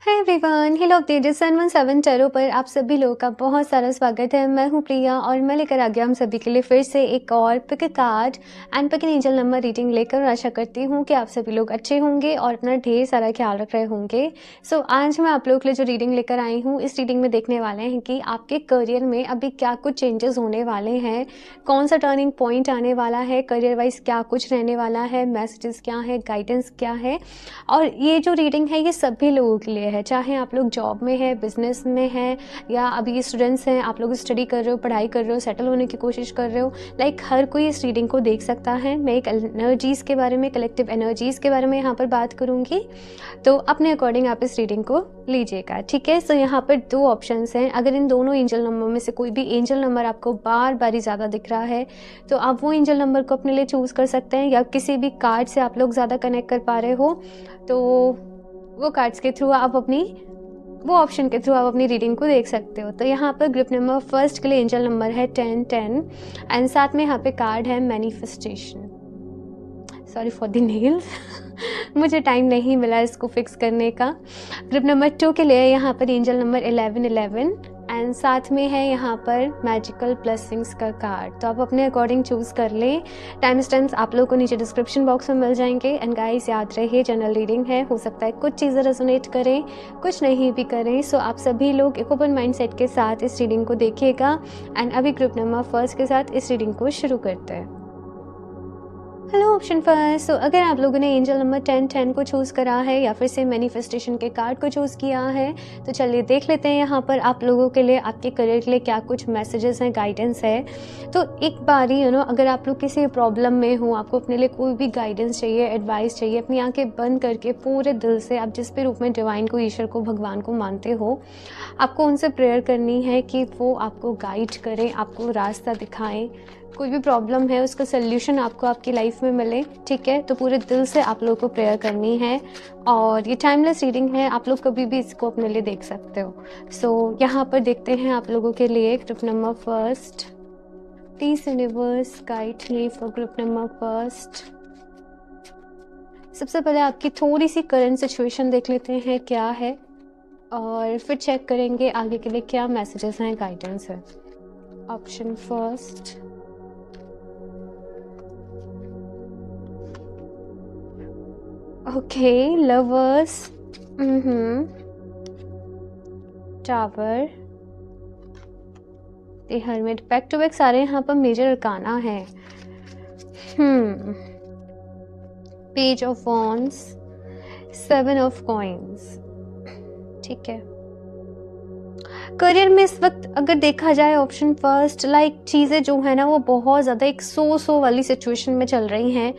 Hi everyone, hello updated 717 tarot पर आप सभी लोगों का बहुत सारा स्वागत है। मैं हूं प्रिया और मैं लेकर आ गया हम सभी के लिए फिर से एक और pick a card and pick an angel number reading लेकर। आशा करती हूं कि आप सभी लोग अच्छे होंगे और अपना ढेर सारा ख्याल रख रहे होंगे। सो आज मैं आप लोगों के लिए जो रीडिंग लेकर आई हूँ, इस रीडिंग में देखने वाले हैं कि आपके करियर में अभी क्या कुछ चेंजेस होने वाले हैं, कौन सा टर्निंग पॉइंट आने वाला है, करियर वाइज क्या कुछ रहने वाला है, मैसेजेस क्या है, गाइडेंस क्या है। और ये जो रीडिंग है ये सभी लोगों के लिए है, चाहे आप लोग जॉब में हैं, बिजनेस में हैं या अभी स्टूडेंट्स हैं, आप लोग स्टडी कर रहे हो, पढ़ाई कर रहे हो, सेटल होने की कोशिश कर रहे हो। लाइक हर कोई इस रीडिंग को देख सकता है। मैं एक एनर्जीज़ के बारे में, कलेक्टिव एनर्जीज़ के बारे में यहाँ पर बात करूँगी, तो अपने अकॉर्डिंग आप इस रीडिंग को लीजिएगा, ठीक है। सो यहाँ पर दो ऑप्शंस हैं। अगर इन दोनों एंजल नंबर में से कोई भी एंजल नंबर आपको बार बार ही ज़्यादा दिख रहा है तो आप वो एंजल नंबर को अपने लिए चूज़ कर सकते हैं, या किसी भी कार्ड से आप लोग ज़्यादा कनेक्ट कर पा रहे हो तो वो कार्ड्स के थ्रू आप अपनी वो ऑप्शन के थ्रू आप अपनी रीडिंग को देख सकते हो। तो यहाँ पर ग्रुप नंबर फर्स्ट के लिए एंजल नंबर है 1010 एंड साथ में यहाँ पे कार्ड है manifestation. Sorry for the nails मुझे टाइम नहीं मिला इसको फिक्स करने का। ग्रुप नंबर 2 के लिए यहाँ पर एंजल नंबर 1111 एंड साथ में है यहाँ पर मैजिकल ब्लेसिंग्स का कार्ड। तो आप अपने अकॉर्डिंग चूज़ कर लें। टाइम स्टैम्प्स आप लोगों को नीचे डिस्क्रिप्शन बॉक्स में मिल जाएंगे। एंड गाइस याद रहे जनरल रीडिंग है, हो सकता है कुछ चीज़ें रेजोनेट करें, कुछ नहीं भी करें। सो आप सभी लोग एक ओपन माइंड सेट के साथ इस रीडिंग को देखिएगा। एंड अभी ग्रुप नंबर फर्स्ट के साथ इस रीडिंग को शुरू करते हैं। Hello option first. अगर आप लोगों ने एंजल नंबर 1010 को चूज़ करा है या फिर से मैनिफेस्टेशन के कार्ड को चूज़ किया है तो चलिए देख लेते हैं यहाँ पर आप लोगों के लिए, आपके करियर के लिए क्या कुछ मैसेजेस हैं, गाइडेंस है। तो एक बार ही अगर आप लोग किसी प्रॉब्लम में हो, आपको अपने लिए कोई भी गाइडेंस चाहिए, एडवाइस चाहिए, अपनी आंखें बंद करके पूरे दिल से आप जिस भी रूप में डिवाइन को, ईश्वर को, भगवान को मानते हो, आपको उनसे प्रेयर करनी है कि वो आपको गाइड करें, आपको रास्ता दिखाएं। कोई भी प्रॉब्लम है उसका सल्यूशन आपको आपकी लाइफ में मिले, ठीक है। तो पूरे दिल से आप लोगों को प्रेयर करनी है और ये टाइमलेस रीडिंग है, आप लोग कभी भी इसको अपने लिए देख सकते हो। सो यहाँ पर देखते हैं आप लोगों के लिए group number first. Please universe guide me for group number first. सबसे पहले आपकी थोड़ी सी करंट सिचुएशन देख लेते हैं क्या है, और फिर चेक करेंगे आगे के लिए क्या मैसेजेस हैं, गाइडेंस है। Option first, okay, lovers, tower, the hermit, back to back सारे यहाँ पर मेजर अरकाना है। Page of wands, 7 of coins, ठीक है। करियर में इस वक्त अगर देखा जाए ऑप्शन फर्स्ट, लाइक चीज़ें जो है ना वो बहुत ज़्यादा एक सो वाली सिचुएशन में चल रही हैं।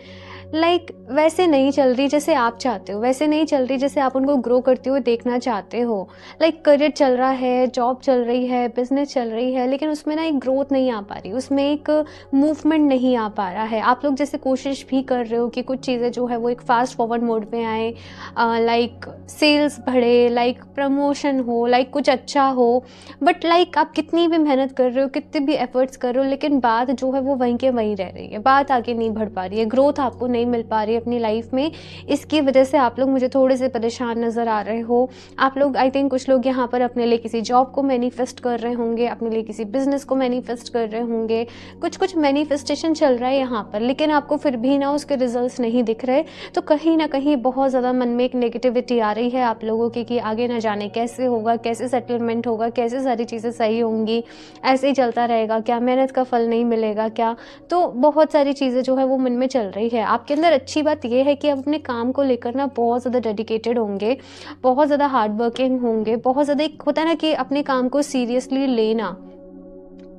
लाइक वैसे नहीं चल रही जैसे आप चाहते हो, वैसे नहीं चल रही जैसे आप उनको ग्रो करते हुए देखना चाहते हो। लाइक करियर चल रहा है, जॉब चल रही है, बिजनेस चल रही है, लेकिन उसमें ना एक ग्रोथ नहीं आ पा रही, उसमें एक मूवमेंट नहीं आ पा रहा है। आप लोग जैसे कोशिश भी कर रहे हो कि कुछ चीज़ें जो है वो एक फास्ट फॉरवर्ड मोड में आए, लाइक सेल्स बढ़े, लाइक प्रमोशन हो, लाइक कुछ अच्छा हो, बट लाइक आप कितनी भी मेहनत कर रहे हो, कितने भी एफर्ट्स कर रहे हो, लेकिन बात जो है वो वहीं के वहीं रह रही है, बात आगे नहीं बढ़ पा रही है, ग्रोथ आपको नहीं मिल पा रही है अपनी लाइफ में। इसकी वजह से आप लोग मुझे थोड़े से परेशान नज़र आ रहे हो। आप लोग, आई थिंक कुछ लोग यहाँ पर अपने लिए किसी जॉब को मैनिफेस्ट कर रहे होंगे, अपने लिए किसी बिजनेस को मैनिफेस्ट कर रहे होंगे, कुछ मैनिफेस्टेशन चल रहा है यहाँ पर, लेकिन आपको फिर भी ना उसके रिजल्ट्स नहीं दिख रहे। तो कहीं ना कहीं बहुत ज़्यादा मन में एक नेगेटिविटी आ रही है आप लोगों की कि आगे ना जाने कैसे होगा, कैसे सेटलमेंट होगा, कैसे सारी चीज़ें सही होंगी, ऐसे ही चलता रहेगा क्या, मेहनत का फल नहीं मिलेगा क्या। तो बहुत सारी चीज़ें जो है वो मन में चल रही है आपके अंदर। अच्छी बात यह है कि आप अपने काम को लेकर ना बहुत ज़्यादा डेडिकेटेड होंगे, बहुत ज़्यादा हार्ड वर्किंग होंगे, बहुत ज़्यादा एक होता है ना कि अपने काम को सीरियसली लेना,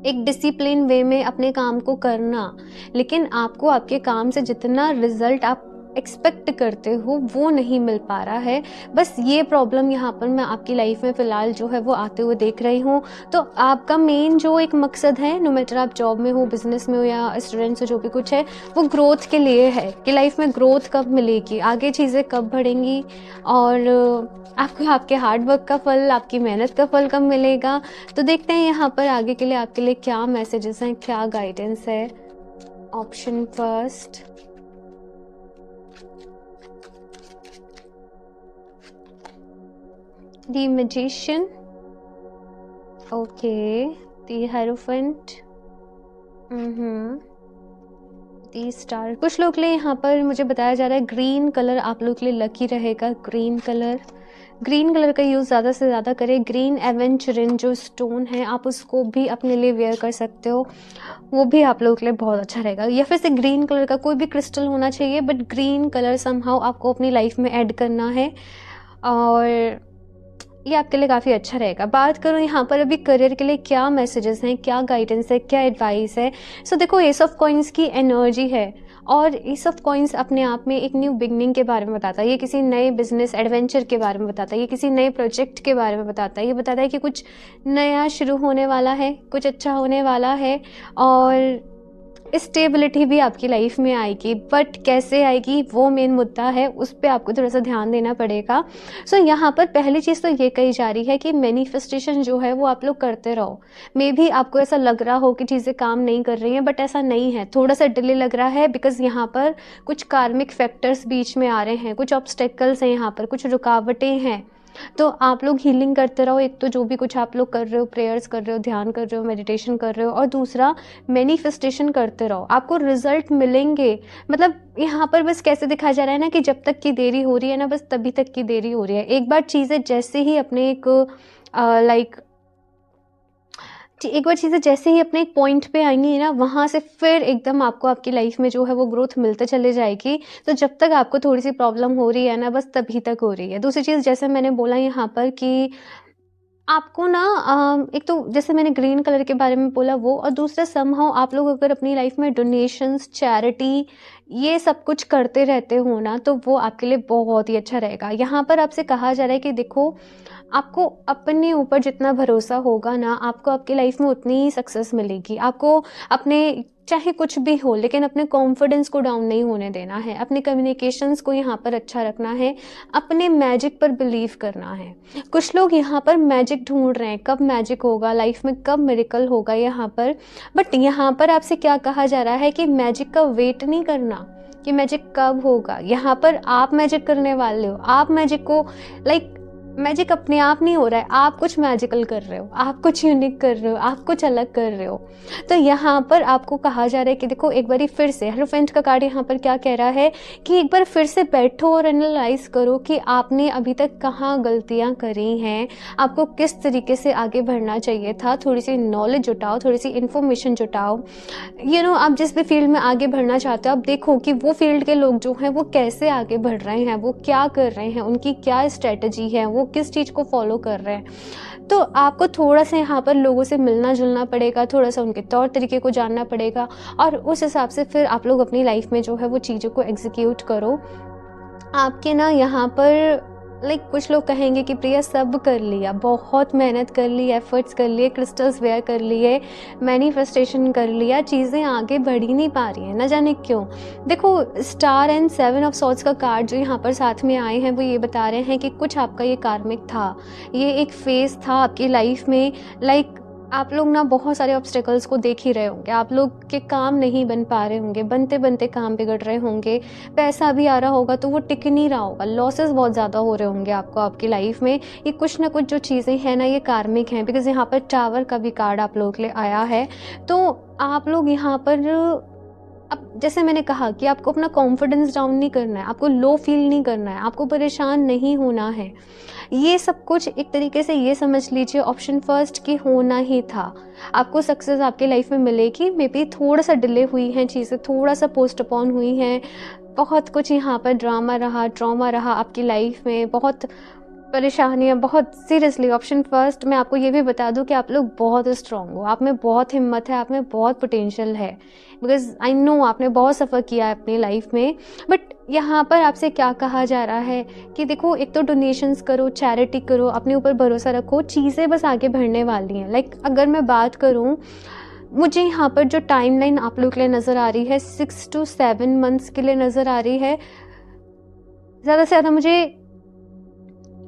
एक डिसिप्लिन वे में अपने काम को करना। लेकिन आपको आपके काम से जितना रिजल्ट आप एक्सपेक्ट करते हो वो नहीं मिल पा रहा है। बस ये प्रॉब्लम यहाँ पर मैं आपकी लाइफ में फ़िलहाल जो है वो आते हुए देख रही हूँ। तो आपका मेन जो एक मकसद है, नो मैटर आप जॉब में हो, बिजनेस में हो या स्टूडेंट्स हो, जो भी कुछ है, वो ग्रोथ के लिए है कि लाइफ में ग्रोथ कब मिलेगी, आगे चीज़ें कब बढ़ेंगी, और आपको आपके हार्ड वर्क का फल, आपकी मेहनत का फल कब मिलेगा। तो देखते हैं यहाँ पर आगे के लिए आपके लिए क्या मैसेजेस हैं, क्या गाइडेंस है। Option first, the magician, okay, the hierophant, the star. कुछ लोग के लिए यहाँ पर मुझे बताया जा रहा है ग्रीन कलर आप लोग के लिए लकी रहेगा। ग्रीन कलर का यूज़ ज़्यादा से ज़्यादा करें। ग्रीन एवेंचरिन जो स्टोन है आप उसको भी अपने लिए वेयर कर सकते हो, वो भी आप लोगों के लिए बहुत अच्छा रहेगा। या फिर से ग्रीन कलर का कोई भी क्रिस्टल होना चाहिए, बट ग्रीन कलर समहाउ आपको अपनी लाइफ में ऐड करना है और ये आपके लिए काफ़ी अच्छा रहेगा। बात करूँ यहाँ पर अभी करियर के लिए क्या मैसेजेस हैं, क्या गाइडेंस है, क्या एडवाइस है। सो देखो, एस ऑफ कॉइन्स की एनर्जी है और एस ऑफ कॉइन्स अपने आप में एक न्यू बिगनिंग के बारे में बताता है। ये किसी नए बिजनेस एडवेंचर के बारे में बताता है, ये किसी नए प्रोजेक्ट के बारे में बताता है। ये बताता है कि कुछ नया शुरू होने वाला है, कुछ अच्छा होने वाला है और स्टेबिलिटी भी आपकी लाइफ में आएगी। बट कैसे आएगी वो मेन मुद्दा है, उस पर आपको थोड़ा सा ध्यान देना पड़ेगा। सो यहाँ पर पहली चीज़ तो ये कही जा रही है कि मैनिफेस्टेशन जो है वो आप लोग करते रहो। मे भी आपको ऐसा लग रहा हो कि चीज़ें काम नहीं कर रही हैं, बट ऐसा नहीं है, थोड़ा सा डिले लग रहा है बिकॉज यहाँ पर कुछ कार्मिक फैक्टर्स बीच में आ रहे हैं, कुछ ऑब्स्टेकल्स हैं, यहाँ पर कुछ रुकावटें हैं। तो आप लोग हीलिंग करते रहो। एक तो जो भी कुछ आप लोग कर रहे हो, प्रेयर्स कर रहे हो, ध्यान कर रहे हो, मेडिटेशन कर रहे हो, और दूसरा मैनिफेस्टेशन करते रहो, आपको रिजल्ट मिलेंगे। मतलब यहाँ पर बस कैसे दिखाया जा रहा है ना कि जब तक की देरी हो रही है ना, बस तभी तक की देरी हो रही है। एक बार चीज़ें जैसे ही अपने एक बार चीज़ें जैसे ही अपने एक पॉइंट पे आएंगी ना, वहाँ से फिर एकदम आपको आपकी लाइफ में जो है वो ग्रोथ मिलते चले जाएगी। तो जब तक आपको थोड़ी सी प्रॉब्लम हो रही है ना, बस तभी तक हो रही है। दूसरी चीज़ जैसे मैंने बोला यहाँ पर कि आपको ना एक तो जैसे मैंने ग्रीन कलर के बारे में बोला वो, और दूसरा समहाउ आप लोग अगर अपनी लाइफ में डोनेशंस, चैरिटी, ये सब कुछ करते रहते हो ना, तो वो आपके लिए बहुत ही अच्छा रहेगा। यहाँ पर आपसे कहा जा रहा है कि देखो, आपको अपने ऊपर जितना भरोसा होगा ना, आपको आपकी लाइफ में उतनी ही सक्सेस मिलेगी। आपको अपने चाहे कुछ भी हो, लेकिन अपने कॉन्फिडेंस को डाउन नहीं होने देना है, अपने कम्युनिकेशंस को यहाँ पर अच्छा रखना है, अपने मैजिक पर बिलीव करना है। कुछ लोग यहाँ पर मैजिक ढूंढ रहे हैं, कब मैजिक होगा लाइफ में, कब मिरेकल होगा यहाँ पर। बट यहाँ पर आपसे क्या कहा जा रहा है कि मैजिक का वेट नहीं करना कि मैजिक कब होगा। यहाँ पर आप मैजिक करने वाले हो। आप मैजिक को मैजिक अपने आप नहीं हो रहा है, आप कुछ मैजिकल कर रहे हो, आप कुछ यूनिक कर रहे हो, आप कुछ अलग कर रहे हो। तो यहाँ पर आपको कहा जा रहा है कि देखो, एक बारी फिर से हेरोफेंट का कार्ड यहाँ पर क्या कह रहा है कि एक बार फिर से बैठो और एनालाइज करो कि आपने अभी तक कहाँ गलतियाँ करी हैं, आपको किस तरीके से आगे बढ़ना चाहिए था। थोड़ी सी नॉलेज जुटाओ, थोड़ी सी इन्फॉर्मेशन जुटाओ। आप जिस भी फील्ड में आगे बढ़ना चाहते हो, आप देखो कि वो फील्ड के लोग जो हैं वो कैसे आगे बढ़ रहे हैं, वो क्या कर रहे हैं, उनकी क्या स्ट्रेटजी है, वो किस चीज़ को फॉलो कर रहे हैं। तो आपको थोड़ा सा यहाँ पर लोगों से मिलना जुलना पड़ेगा, थोड़ा सा उनके तौर तरीके को जानना पड़ेगा, और उस हिसाब से फिर आप लोग अपनी लाइफ में जो है वो चीज़ों को एग्जीक्यूट करो। आपके ना यहाँ पर कुछ लोग कहेंगे कि प्रिया सब कर लिया, बहुत मेहनत कर ली, एफर्ट्स कर लिए, क्रिस्टल्स वेयर कर लिए, मैनिफेस्टेशन कर लिया, चीज़ें आगे बढ़ ही नहीं पा रही हैं, ना जाने क्यों। देखो, स्टार एंड 7 ऑफ सॉर्ड्स का कार्ड जो यहाँ पर साथ में आए हैं वो ये बता रहे हैं कि कुछ आपका ये कार्मिक था, ये एक फेज था आपकी लाइफ में। आप लोग ना बहुत सारे ऑब्स्टेकल्स को देख ही रहे होंगे, आप लोग के काम नहीं बन पा रहे होंगे, बनते बनते काम बिगड़ रहे होंगे, पैसा भी आ रहा होगा तो वो टिक नहीं रहा होगा, लॉसेस बहुत ज़्यादा हो रहे होंगे आपको आपकी लाइफ में। ये कुछ ना कुछ जो चीज़ें हैं ना, ये कार्मिक हैं, बिकॉज यहाँ पर टावर का भी कार्ड आप लोगों के लिए आया है। तो आप लोग यहाँ पर, अब जैसे मैंने कहा कि आपको अपना कॉन्फिडेंस डाउन नहीं करना है, आपको लो फील नहीं करना है, आपको परेशान नहीं होना है। ये सब कुछ एक तरीके से ये समझ लीजिए ऑप्शन फर्स्ट की होना ही था। आपको सक्सेस आपकी लाइफ में मिलेगी। मे बी थोड़ा सा डिले हुई हैं चीज़ें, थोड़ा सा पोस्टपोन हुई हैं, बहुत कुछ यहाँ पर ट्रॉमा रहा आपकी लाइफ में, बहुत परेशानियाँ, बहुत सीरियसली। ऑप्शन फर्स्ट मैं आपको ये भी बता दूं कि आप लोग बहुत स्ट्रांग हो, आप में बहुत हिम्मत है, आप में बहुत पोटेंशियल है, बिकॉज आई नो आपने बहुत सफ़र किया है अपनी लाइफ में। बट यहाँ पर आपसे क्या कहा जा रहा है कि देखो, एक तो डोनेशंस करो, चैरिटी करो, अपने ऊपर भरोसा रखो, चीज़ें बस आगे बढ़ने वाली हैं। अगर मैं बात करूँ, मुझे यहाँ पर जो टाइमलाइन आप लोग के लिए नज़र आ रही है 6 to 7 मंथ्स के लिए नज़र आ रही है, ज़्यादा से ज़्यादा मुझे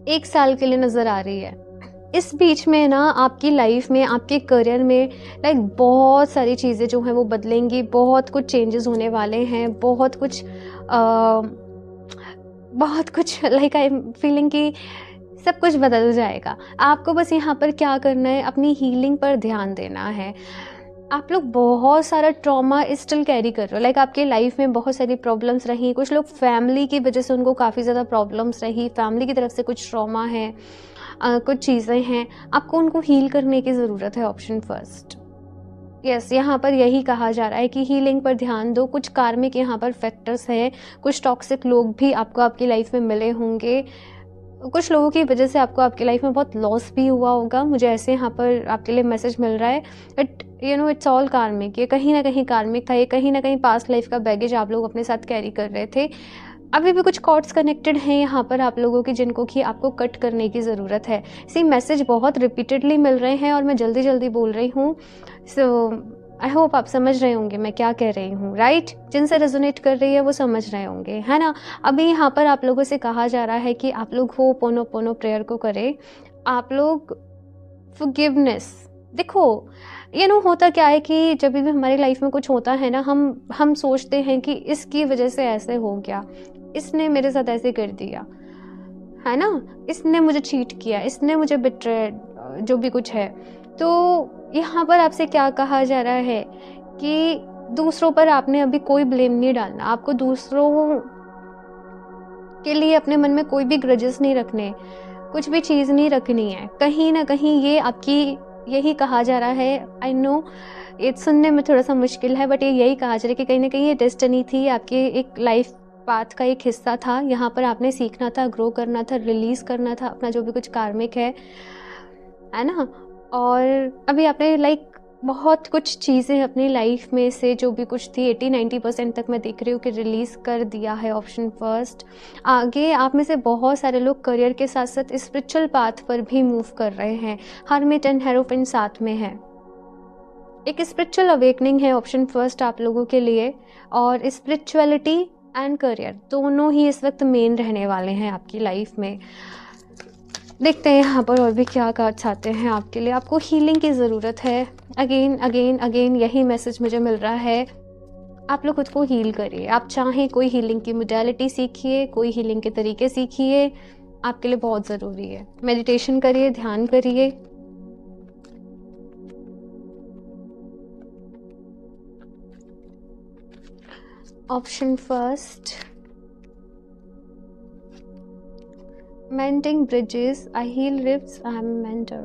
1 साल के लिए नज़र आ रही है। इस बीच में ना आपकी लाइफ में, आपके करियर में बहुत सारी चीज़ें जो हैं वो बदलेंगी, बहुत कुछ चेंजेस होने वाले हैं, बहुत कुछ आई एम फीलिंग कि सब कुछ बदल जाएगा। आपको बस यहाँ पर क्या करना है, अपनी हीलिंग पर ध्यान देना है। आप लोग बहुत सारा ट्रॉमा स्टिल कैरी कर रहे हो, लाइक आपके लाइफ में बहुत सारी प्रॉब्लम्स रही, कुछ लोग फैमिली की वजह से उनको काफ़ी ज़्यादा प्रॉब्लम्स रही, फैमिली की तरफ से कुछ ट्रॉमा है, कुछ चीज़ें हैं, आपको उनको हील करने की ज़रूरत है। ऑप्शन फर्स्ट, यस, यहाँ पर यही कहा जा रहा है कि हीलिंग पर ध्यान दो। कुछ कार्मिक यहाँ पर फैक्टर्स हैं, कुछ टॉक्सिक लोग भी आपको आपकी लाइफ में मिले होंगे, कुछ लोगों की वजह से आपको आपकी लाइफ में बहुत लॉस भी हुआ होगा। मुझे ऐसे यहाँ पर आपके लिए मैसेज मिल रहा है, बट इट्स ऑल कार्मिक। ये कहीं ना कहीं कार्मिक था, ये कहीं ना कहीं पास्ट लाइफ का बैगेज आप लोग अपने साथ कैरी कर रहे थे। अभी भी कुछ कॉर्ड्स कनेक्टेड हैं यहाँ पर आप लोगों की, जिनको कि आपको कट करने की ज़रूरत है। सी मैसेज बहुत रिपीटेडली मिल रहे हैं और मैं जल्दी जल्दी बोल रही हूँ, सो आई होप आप समझ रहे होंगे मैं क्या कह रही हूँ, राइट? जिनसे रेजोनेट कर रही है वो समझ रहे होंगे, है ना? अभी यहाँ पर आप लोगों से कहा जा रहा है कि आप लोग हो पोनो पोनो प्रेयर को करें, आप लोग फॉरगिवनेस। देखो होता क्या है कि जब भी हमारी लाइफ में कुछ होता है ना, हम सोचते हैं कि इसकी वजह से ऐसे हो गया, इसने मेरे साथ ऐसे कर दिया, है ना, इसने मुझे चीट किया, इसने मुझे बिट्रेड, जो भी कुछ है। तो यहाँ पर आपसे क्या कहा जा रहा है कि दूसरों पर आपने अभी कोई ब्लेम नहीं डालना, आपको दूसरों के लिए अपने मन में कोई भी ग्रजेस नहीं रखने, कुछ भी चीज़ नहीं रखनी है। कहीं ना कहीं ये आपकी, यही कहा जा रहा है, आई नो ये सुनने में थोड़ा सा मुश्किल है, बट ये यही कहा जा रहा है कि कहीं ना कहीं ये डेस्टिनी थी, आपकी एक लाइफ पाथ का एक हिस्सा था। यहाँ पर आपने सीखना था, ग्रो करना था, रिलीज करना था अपना जो भी कुछ कार्मिक है ना। और अभी आपने लाइक बहुत कुछ चीज़ें अपनी लाइफ में से जो भी कुछ थी 80-90% तक मैं देख रही हूँ कि रिलीज़ कर दिया है। ऑप्शन फर्स्ट, आगे आप में से बहुत सारे लोग करियर के साथ साथ स्पिरिचुअल पाथ पर भी मूव कर रहे हैं। हर्मिट एंड हेरोफिन साथ में है, एक स्पिरिचुअल अवेकनिंग है ऑप्शन फर्स्ट आप लोगों के लिए। और स्पिरिचुअलिटी एंड करियर दोनों ही इस वक्त मेन रहने वाले हैं आपकी लाइफ में। देखते हैं यहाँ पर और भी क्या कार्ड्स आते हैं आपके लिए। आपको हीलिंग की ज़रूरत है, अगेन अगेन अगेन यही मैसेज मुझे मिल रहा है। आप लोग खुद को हील करिए, आप चाहें कोई हीलिंग की मोडालिटी सीखिए, कोई हीलिंग के तरीके सीखिए, आपके लिए बहुत ज़रूरी है। मेडिटेशन करिए, ध्यान करिए। Option first, mending bridges, I heal rifts, I am a mentor.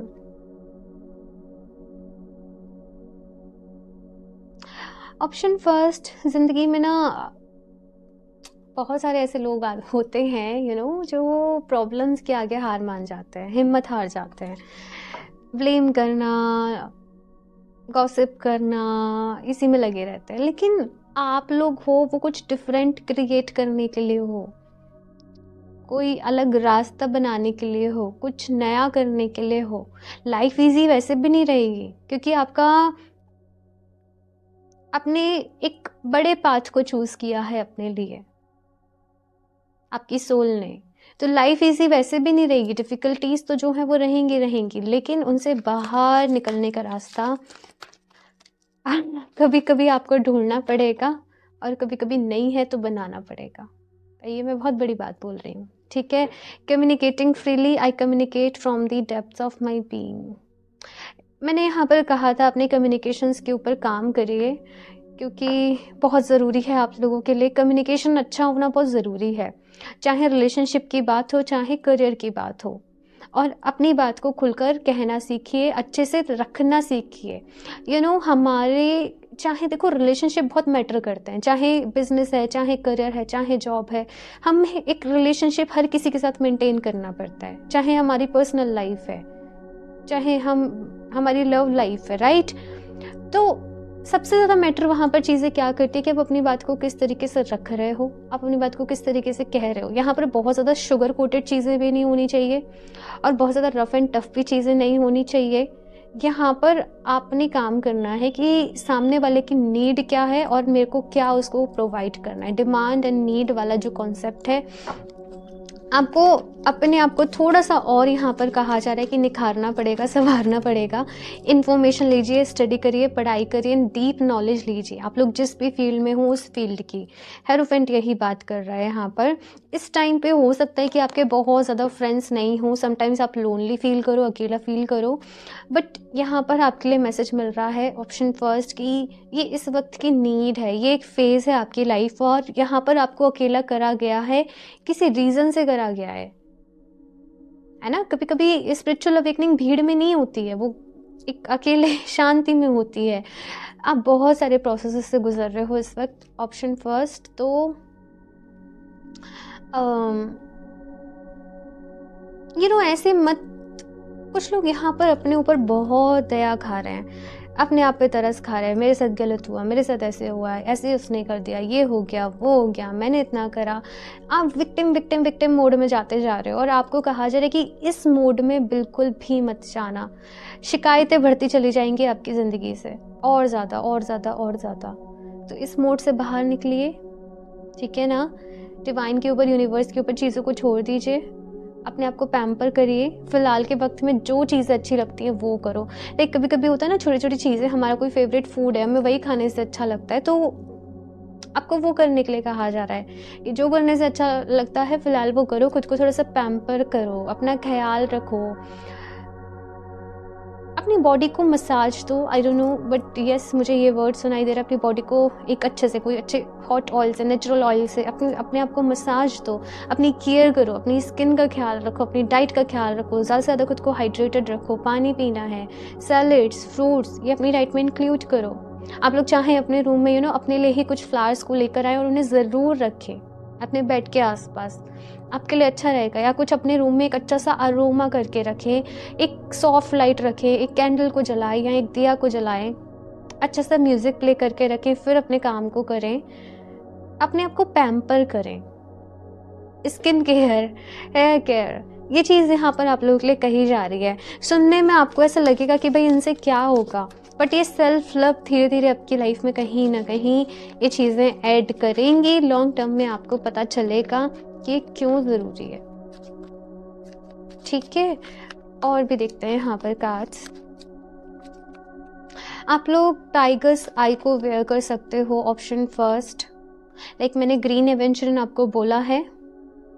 Option first, जिंदगी में ना बहुत सारे ऐसे लोग होते हैं जो प्रॉब्लम्स के आगे हार मान जाते हैं, हिम्मत हार जाते हैं। ब्लेम करना, गॉसिप करना, इसी में लगे रहते हैं। लेकिन आप लोग हो वो कुछ डिफरेंट क्रिएट करने के लिए हो, कोई अलग रास्ता बनाने के लिए हो, कुछ नया करने के लिए हो। लाइफ इजी वैसे भी नहीं रहेगी, क्योंकि आपका अपने एक बड़े पाथ को चूज किया है अपने लिए, आपकी सोल ने। तो लाइफ इजी वैसे भी नहीं रहेगी, डिफिकल्टीज तो जो है वो रहेंगी, लेकिन उनसे बाहर निकलने का रास्ता कभी कभी आपको ढूंढना पड़ेगा, और कभी कभी नहीं है तो बनाना पड़ेगा। ये मैं बहुत बड़ी बात बोल रही हूँ, ठीक है? Communicating freely, I communicate from the depths of my being. मैंने यहाँ पर कहा था अपने कम्युनिकेशंस के ऊपर काम करिए, क्योंकि बहुत ज़रूरी है आप लोगों के लिए। कम्युनिकेशन अच्छा होना बहुत ज़रूरी है, चाहे रिलेशनशिप की बात हो, चाहे करियर की बात हो। और अपनी बात को खुलकर कहना सीखिए, अच्छे से रखना सीखिए। हमारे चाहे देखो रिलेशनशिप बहुत मैटर करते हैं, चाहे बिजनेस है, चाहे करियर है, चाहे जॉब है। हम एक रिलेशनशिप हर किसी के साथ मेंटेन करना पड़ता है, चाहे हमारी पर्सनल लाइफ है, चाहे हमारी लव लाइफ है, राइट? तो सबसे ज़्यादा मैटर वहाँ पर चीज़ें क्या करती है कि आप अपनी बात को किस तरीके से रख रहे हो, आप अपनी बात को किस तरीके से कह रहे हो। यहाँ पर बहुत ज़्यादा शुगर कोटेड चीज़ें भी नहीं होनी चाहिए, और बहुत ज़्यादा रफ एंड टफ भी चीज़ें नहीं होनी चाहिए। यहाँ पर आपने काम करना है कि सामने वाले की नीड क्या है और मेरे को क्या उसको प्रोवाइड करना है। डिमांड एंड नीड वाला जो कॉन्सेप्ट है आपको अपने आप को थोड़ा-सा और यहाँ पर कहा जा रहा है कि निखारना पड़ेगा, सँवारना पड़ेगा। इन्फॉर्मेशन लीजिए, स्टडी करिए, पढ़ाई करिए, डीप नॉलेज लीजिए। आप लोग जिस भी फ़ील्ड में हो, उस फ़ील्ड की। हेरोफेंट यही बात कर रहा है यहाँ पर। इस टाइम पे हो सकता है कि आपके बहुत ज़्यादा फ्रेंड्स नहीं हों, समटाइम्स आप लोनली फ़ील करो, अकेला फ़ील करो। बट यहाँ पर आपके लिए मैसेज मिल रहा है ऑप्शन फर्स्ट कि ये इस वक़्त की नीड है, ये एक फ़ेज़ है आपकी लाइफ़ और यहाँ पर आपको अकेला करा गया है, किसी रीज़न से करा गया है ना? कभी-कभी स्पिरिचुअल अवेकनिंग भीड़ में नहीं होती है, वो एक अकेले शांति में होती है। आप बहुत सारे प्रोसेसेस से गुज़र रहे हो इस वक़्त। ऑप्शन फर्स्ट तो ऐसे मत, कुछ लोग यहाँ पर अपने ऊपर बहुत दया खा रहे हैं, अपने आप पे तरस खा रहे हैं। मेरे साथ गलत हुआ, मेरे साथ ऐसे हुआ है, ऐसे उसने कर दिया, ये हो गया, वो हो गया, मैंने इतना करा। आप विक्टिम मोड में जाते जा रहे हो और आपको कहा जा रहा है कि इस मोड में बिल्कुल भी मत जाना। शिकायतें बढ़ती चली जाएंगी आपकी ज़िंदगी से, और ज़्यादा और ज़्यादा और ज़्यादा। तो इस मोड से बाहर निकलिए, ठीक है ना? डिवाइन के ऊपर, यूनिवर्स के ऊपर चीज़ों को छोड़ दीजिए, अपने आप को पैम्पर करिए। फ़िलहाल के वक्त में जो चीज़ें अच्छी लगती हैं वो करो। लाइक कभी-कभी होता है ना, छोटी-छोटी चीज़ें, हमारा कोई फेवरेट फूड है, हमें वही खाने से अच्छा लगता है, तो आपको वो करने के लिए कहा जा रहा है। ये जो करने से अच्छा लगता है फ़िलहाल वो करो, खुद को थोड़ा-सा पैम्पर करो, अपना ख़्याल रखो। अपनी बॉडी को मसाज दो। I don't know but yes, मुझे ये वर्ड सुनाई दे रहा है। अपनी बॉडी को एक अच्छे से, कोई अच्छे हॉट ऑयल से, नेचुरल ऑयल से अपने आप को मसाज दो। अपनी केयर करो, अपनी स्किन का ख्याल रखो, अपनी डाइट का ख्याल रखो, ज़्यादा से ज़्यादा खुद को हाइड्रेटेड रखो, पानी पीना है, सैलेड्स, फ्रूट्स, ये अपनी डाइट में इंक्लूड करो। आप लोग चाहें अपने रूम में अपने लिए ही कुछ फ्लावर्स को लेकर आए और उन्हें ज़रूर रखें अपने बेड के आसपास, आपके लिए अच्छा रहेगा। या कुछ अपने रूम में एक अच्छा सा अरोमा करके रखें, एक सॉफ्ट लाइट रखें, एक कैंडल को जलाएं या एक दिया को जलाएं, अच्छा सा म्यूज़िक प्ले करके रखें, फिर अपने काम को करें। अपने आप को पैम्पर करें। स्किन केयर, हेयर केयर, ये चीज़ यहाँ पर आप लोगों के लिए कही जा रही है। सुनने में आपको ऐसा लगेगा कि भाई इनसे क्या होगा, बट ये सेल्फ लव धीरे धीरे आपकी लाइफ में कहीं ना कहीं ये चीज़ें ऐड करेंगी। लॉन्ग टर्म में आपको पता चलेगा कि ये क्यों ज़रूरी है, ठीक है? और भी देखते हैं यहाँ पर कार्ड्स। आप लोग टाइगर्स आई को वेयर कर सकते हो, ऑप्शन फर्स्ट। लाइक मैंने ग्रीन एवेंचुरिन आपको बोला है,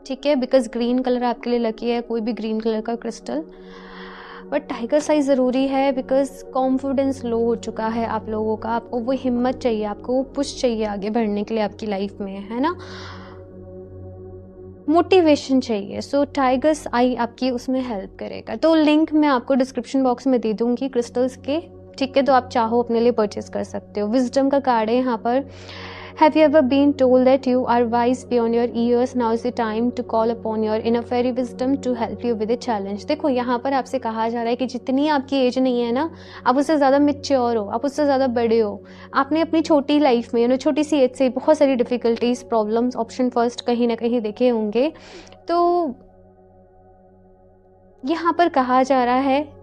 ठीक है, बिकॉज ग्रीन कलर आपके लिए लकी है, कोई भी ग्रीन कलर का क्रिस्टल। बट टाइगर साइज ज़रूरी है बिकॉज कॉन्फिडेंस लो हो चुका है आप लोगों का। आपको वो हिम्मत चाहिए, आपको वो पुश चाहिए आगे बढ़ने के लिए आपकी लाइफ में, है ना? मोटिवेशन चाहिए। सो टाइगर्स आई आपकी उसमें हेल्प करेगा। तो लिंक मैं आपको डिस्क्रिप्शन बॉक्स में दे दूंगी क्रिस्टल्स के, ठीक है? तो आप चाहो अपने लिए परचेज कर सकते हो। विजडम का कार्ड है यहाँ पर। Have you ever been told that you are wise beyond your years? Now is the time to call upon your inner fairy wisdom to help you with a challenge. देखो यहाँ पर आपसे कहा जा रहा है कि जितनी आपकी एज नहीं है ना, आप उससे ज़्यादा मैच्योर हो, आप उससे ज़्यादा बड़े हो। आपने अपनी छोटी लाइफ में छोटी सी एज से बहुत सारी डिफ़िकल्टीज, प्रॉब्लम्स, ऑप्शन फर्स्ट कहीं ना कहीं देखे होंगे। तो यहाँ पर कहा जा रहा है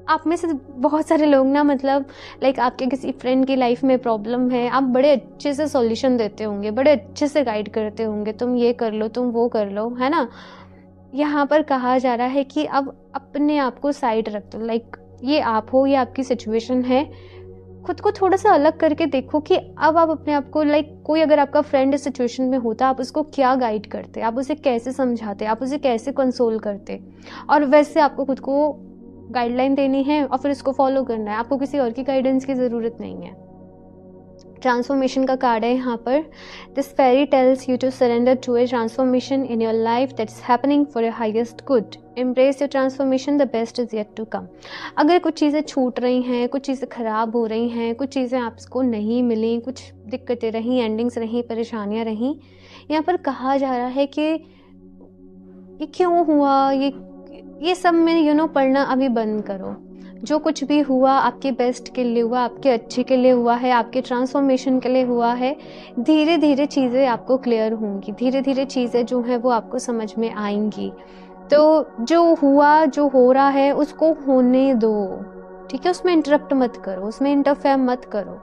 आप में से बहुत सारे लोग ना, मतलब लाइक आपके किसी फ्रेंड की लाइफ में प्रॉब्लम है, आप बड़े अच्छे से सॉल्यूशन देते होंगे, बड़े अच्छे से गाइड करते होंगे, तुम ये कर लो, तुम वो कर लो, है ना? यहाँ पर कहा जा रहा है कि अब अपने आप को साइड रख दो। लाइक ये आप हो, ये आपकी सिचुएशन है, खुद को थोड़ा सा अलग करके देखो कि अब आप अपने आप को, लाइक कोई अगर आपका फ्रेंड इस सिचुएशन में होता, आप उसको क्या गाइड करते, आप उसे कैसे समझाते, आप उसे कैसे कंसोल करते, और वैसे आपको खुद को गाइडलाइन देनी है और फिर इसको फॉलो करना है। आपको किसी और की गाइडेंस की ज़रूरत नहीं है। ट्रांसफॉर्मेशन का कार्ड है यहाँ पर। This fairy tells you to surrender to a transformation in your life that's happening for your highest good. Embrace your transformation, the best is yet to come. अगर कुछ चीज़ें छूट रही हैं, कुछ चीज़ें ख़राब हो रही हैं, कुछ चीज़ें आपको नहीं मिली, कुछ दिक्कतें रहीं, एंडिंग्स रहीं, परेशानियाँ रहीं, यहाँ पर कहा जा रहा है कि ये क्यों हुआ, ये सब में पढ़ना अभी बंद करो। जो कुछ भी हुआ आपके बेस्ट के लिए हुआ, आपके अच्छे के लिए हुआ है, आपके ट्रांसफॉर्मेशन के लिए हुआ है। धीरे धीरे चीज़ें आपको क्लियर होंगी, धीरे धीरे चीज़ें जो हैं वो आपको समझ में आएंगी। तो जो हुआ, जो हो रहा है, उसको होने दो, ठीक है? उसमें इंटरप्ट मत करो, उसमें इंटरफेयर मत करो।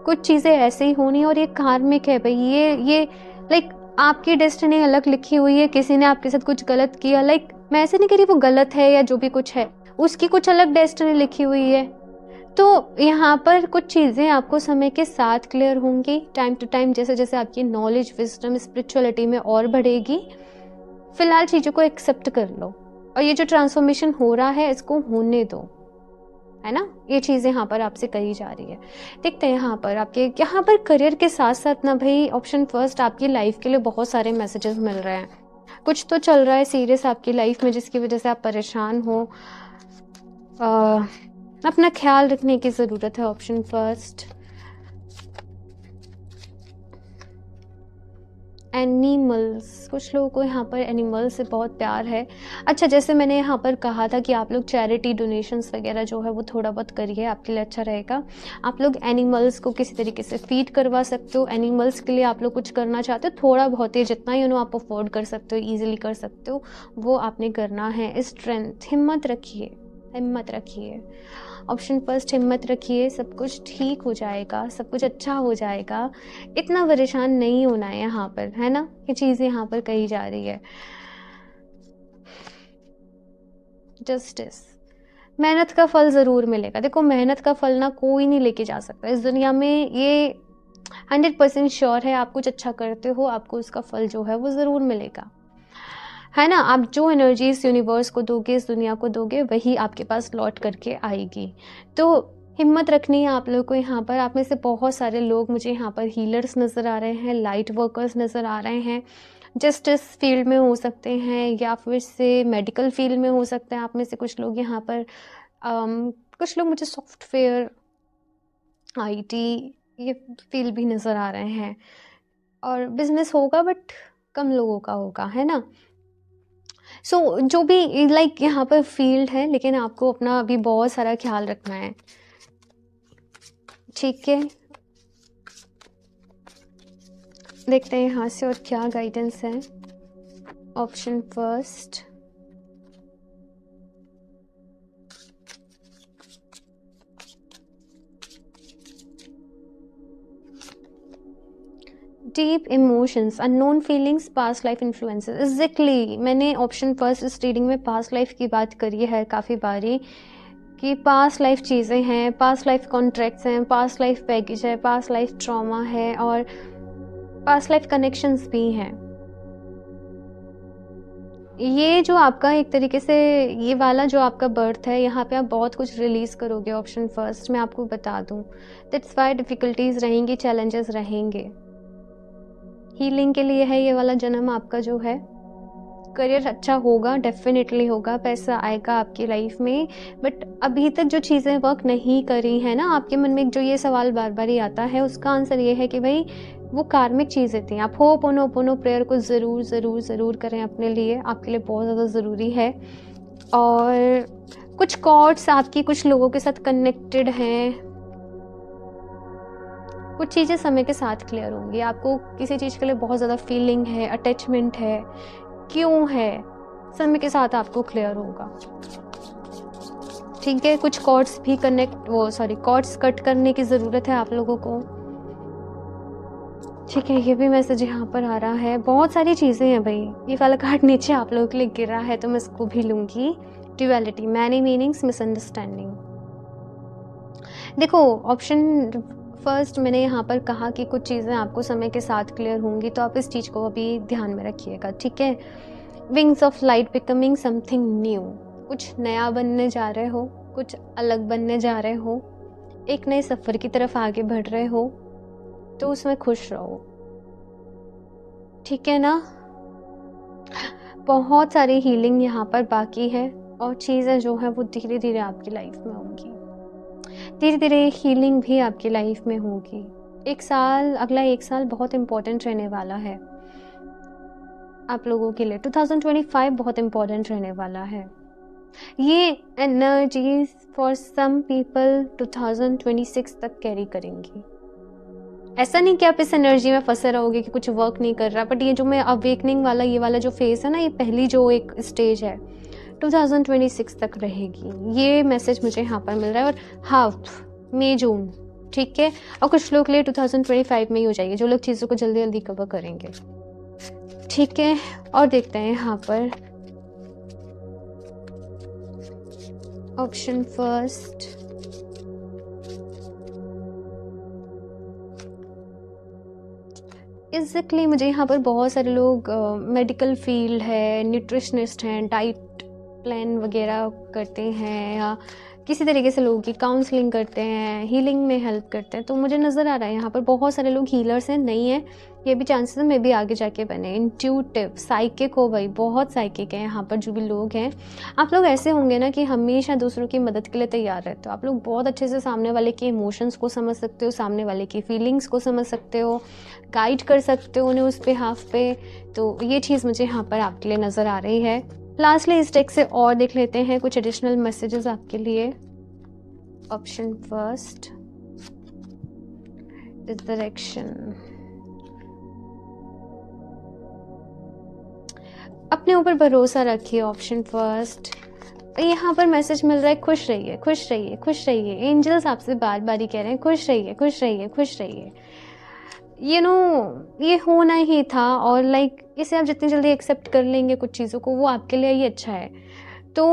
कुछ चीज़ें ऐसे ही होनी, और ये कार्मिक है भाई। ये लाइक आपकी डेस्टिनी अलग लिखी हुई है, किसी ने आपके साथ कुछ गलत किया, लाइक मैं ऐसे नहीं कह रही वो गलत है या जो भी कुछ है, उसकी कुछ अलग डेस्टिनी लिखी हुई है। तो यहाँ पर कुछ चीज़ें आपको समय के साथ क्लियर होंगी, टाइम टू टाइम, जैसे जैसे आपकी नॉलेज, विजडम, स्पिरिचुअलिटी में और बढ़ेगी। फिलहाल चीज़ों को एक्सेप्ट कर लो और ये जो ट्रांसफॉर्मेशन हो रहा है इसको होने दो, है ना। ये चीज़ यहाँ पर आपसे कही जा रही है। देखते हैं यहाँ पर करियर के साथ साथ ना भाई, ऑप्शन फर्स्ट, आपकी लाइफ के लिए बहुत सारे मैसेजेस मिल रहे हैं। कुछ तो चल रहा है सीरियस आपकी लाइफ में जिसकी वजह से आप परेशान हो। अपना ख्याल रखने की ज़रूरत है, ऑप्शन फर्स्ट। एनिमल्स, कुछ लोगों को यहाँ पर एनिमल्स से बहुत प्यार है। अच्छा, जैसे मैंने यहाँ पर कहा था कि आप लोग चैरिटी डोनेशंस वगैरह जो है वो थोड़ा बहुत करिए, आपके लिए अच्छा रहेगा। आप लोग एनिमल्स को किसी तरीके से फीड करवा सकते हो। एनिमल्स के लिए आप लोग कुछ करना चाहते हो, थोड़ा बहुत ही, जितना आप अफोर्ड कर सकते हो, ईजिली कर सकते हो, वो आपने करना है। स्ट्रेंथ, हिम्मत रखिए, हिम्मत रखिए। ऑप्शन फर्स्ट, हिम्मत रखिए, सब कुछ ठीक हो जाएगा, सब कुछ अच्छा हो जाएगा। इतना परेशान नहीं होना है यहाँ पर, है ना। ये चीज़ यहाँ पर कही जा रही है। जस्टिस, मेहनत का फल ज़रूर मिलेगा। देखो, मेहनत का फल ना कोई नहीं लेके जा सकता इस दुनिया में, ये 100% श्योर है। आप कुछ अच्छा करते हो, आपको उसका फल जो है वो ज़रूर मिलेगा, है ना। आप जो एनर्जी इस यूनिवर्स को दोगे, इस दुनिया को दोगे, वही आपके पास लौट करके आएगी। तो हिम्मत रखनी है आप लोगों को यहाँ पर। आप में से बहुत सारे लोग मुझे यहाँ पर हीलर्स नज़र आ रहे हैं, लाइट वर्कर्स नज़र आ रहे हैं, जस्टिस फील्ड में हो सकते हैं या फिर से मेडिकल फील्ड में हो सकते हैं। आप में से कुछ लोग यहाँ पर कुछ लोग मुझे सॉफ्टवेयर, आईटी, ये फील्ड भी नज़र आ रहे हैं। और बिजनेस होगा बट कम लोगों का होगा, है ना। जो भी लाइक यहाँ पर फील्ड है, लेकिन आपको अपना अभी बहुत सारा ख्याल रखना है, ठीक है। देखते हैं यहाँ से और क्या गाइडेंस है। Option first, deep emotions, unknown feelings, past life influences. Exactly, मैंने ऑप्शन फर्स्ट इस रीडिंग में पास्ट लाइफ की बात करी है काफ़ी बारी, कि पास्ट लाइफ चीज़ें हैं, पास्ट लाइफ कॉन्ट्रैक्ट्स हैं, पास्ट लाइफ पैकेज है, पास्ट लाइफ ट्रॉमा है और पास्ट लाइफ कनेक्शंस भी हैं। ये जो आपका एक तरीके से ये वाला जो आपका बर्थ है, यहाँ पे आप बहुत कुछ रिलीज़ करोगे। ऑप्शन फर्स्ट, मैं आपको बता दूँ, दैट्स वाई डिफ़िकल्टीज़ रहेंगी, चैलेंजेस रहेंगे। हीलिंग के लिए है ये वाला जन्म आपका जो है। करियर अच्छा होगा, डेफिनेटली होगा, पैसा आएगा आपकी लाइफ में, बट अभी तक जो चीज़ें वर्क नहीं करी है ना, आपके मन में जो ये सवाल बार बार ही आता है, उसका आंसर ये है कि भाई वो कार्मिक चीज़ें थी। आप होपोनोपोनो प्रेयर को ज़रूर ज़रूर ज़रूर करें अपने लिए, आपके लिए बहुत ज़्यादा ज़रूरी है। और कुछ कॉर्ड्स आपकी कुछ लोगों के साथ कनेक्टेड हैं, कुछ चीज़ें समय के साथ क्लियर होंगी। आपको किसी चीज़ के लिए बहुत ज़्यादा फीलिंग है, अटैचमेंट है, क्यों है, समय के साथ आपको क्लियर होगा, ठीक है। कुछ कॉर्ड्स भी कॉर्ड्स कट करने की ज़रूरत है आप लोगों को, ठीक है। ये भी मैसेज यहाँ पर आ रहा है। बहुत सारी चीज़ें हैं भाई। ये वाला कार्ड नीचे आप लोगों के लिए गिरा है तो मैं इसको भी लूँगी। Duality, many meanings, misunderstanding. देखो, ऑप्शन फर्स्ट मैंने यहाँ पर कहा कि कुछ चीज़ें आपको समय के साथ क्लियर होंगी, तो आप इस चीज़ को अभी ध्यान में रखिएगा, ठीक है। Wings of light, becoming something new, कुछ नया बनने जा रहे हो, कुछ अलग बनने जा रहे हो, एक नए सफ़र की तरफ आगे बढ़ रहे हो, तो उसमें खुश रहो, ठीक है ना। बहुत सारी हीलिंग यहाँ पर बाकी है और चीज़ें जो है वो धीरे धीरे आपकी लाइफ में होंगी, धीरे धीरे हीलिंग भी आपकी लाइफ में होगी। अगला एक साल बहुत इम्पोर्टेंट रहने वाला है आप लोगों के लिए। 2025 बहुत इम्पोर्टेंट रहने वाला है। ये एनर्जी फॉर सम पीपल 2026 तक कैरी करेंगी। ऐसा नहीं कि आप इस एनर्जी में फंसे रहोगे कि कुछ वर्क नहीं कर रहा, बट ये जो मैं अवेकनिंग वाला ये वाला जो फेज है ना, ये पहली जो एक स्टेज है 2026 तक रहेगी। ये मैसेज मुझे यहाँ पर मिल रहा है। और हाफ मई जून, ठीक है। और कुछ लोग के लिए 2025 में ही हो जाएगी, जो लोग चीज़ों को जल्दी जल्दी कवर करेंगे। ठीक है, और देखते हैं यहाँ पर ऑप्शन फर्स्ट। एग्जैक्टली मुझे यहाँ पर बहुत सारे लोग मेडिकल फील्ड है, न्यूट्रिशनिस्ट हैं, डाइट प्लान वगैरह करते हैं, या किसी तरीके से लोगों की काउंसलिंग करते हैं, हीलिंग में हेल्प करते हैं। तो मुझे नज़र आ रहा है यहाँ पर बहुत सारे लोग हीलर्स हैं, नहीं है ये भी चांसेस है, मैं भी आगे जाके बने। इंट्यूटिव, साइकिक हो भाई, बहुत साइकिक है यहाँ पर जो भी लोग हैं। आप लोग ऐसे होंगे ना कि हमेशा दूसरों की मदद के लिए तैयार रहते हो। आप लोग बहुत अच्छे से सामने वाले के इमोशंस को समझ सकते हो, सामने वाले की फीलिंग्स को समझ सकते हो, गाइड कर सकते हो उन्हें उस बिहाफ पे। तो ये चीज़ मुझे यहाँ पर आपके लिए नज़र आ रही है। लास्टली इस टेक से और देख लेते हैं कुछ एडिशनल मैसेजेस आपके लिए। Option first, this direction. अपने ऊपर भरोसा रखिए। ऑप्शन फर्स्ट, यहाँ पर मैसेज मिल रहा है खुश रहिए, खुश रहिए, खुश रहिए। एंजल्स आपसे बार बार ही कह रहे हैं खुश रहिए, खुश रहिए, खुश रहिए। ये होना ही था, और इसे आप जितनी जल्दी एक्सेप्ट कर लेंगे कुछ चीज़ों को, वो आपके लिए ही अच्छा है। तो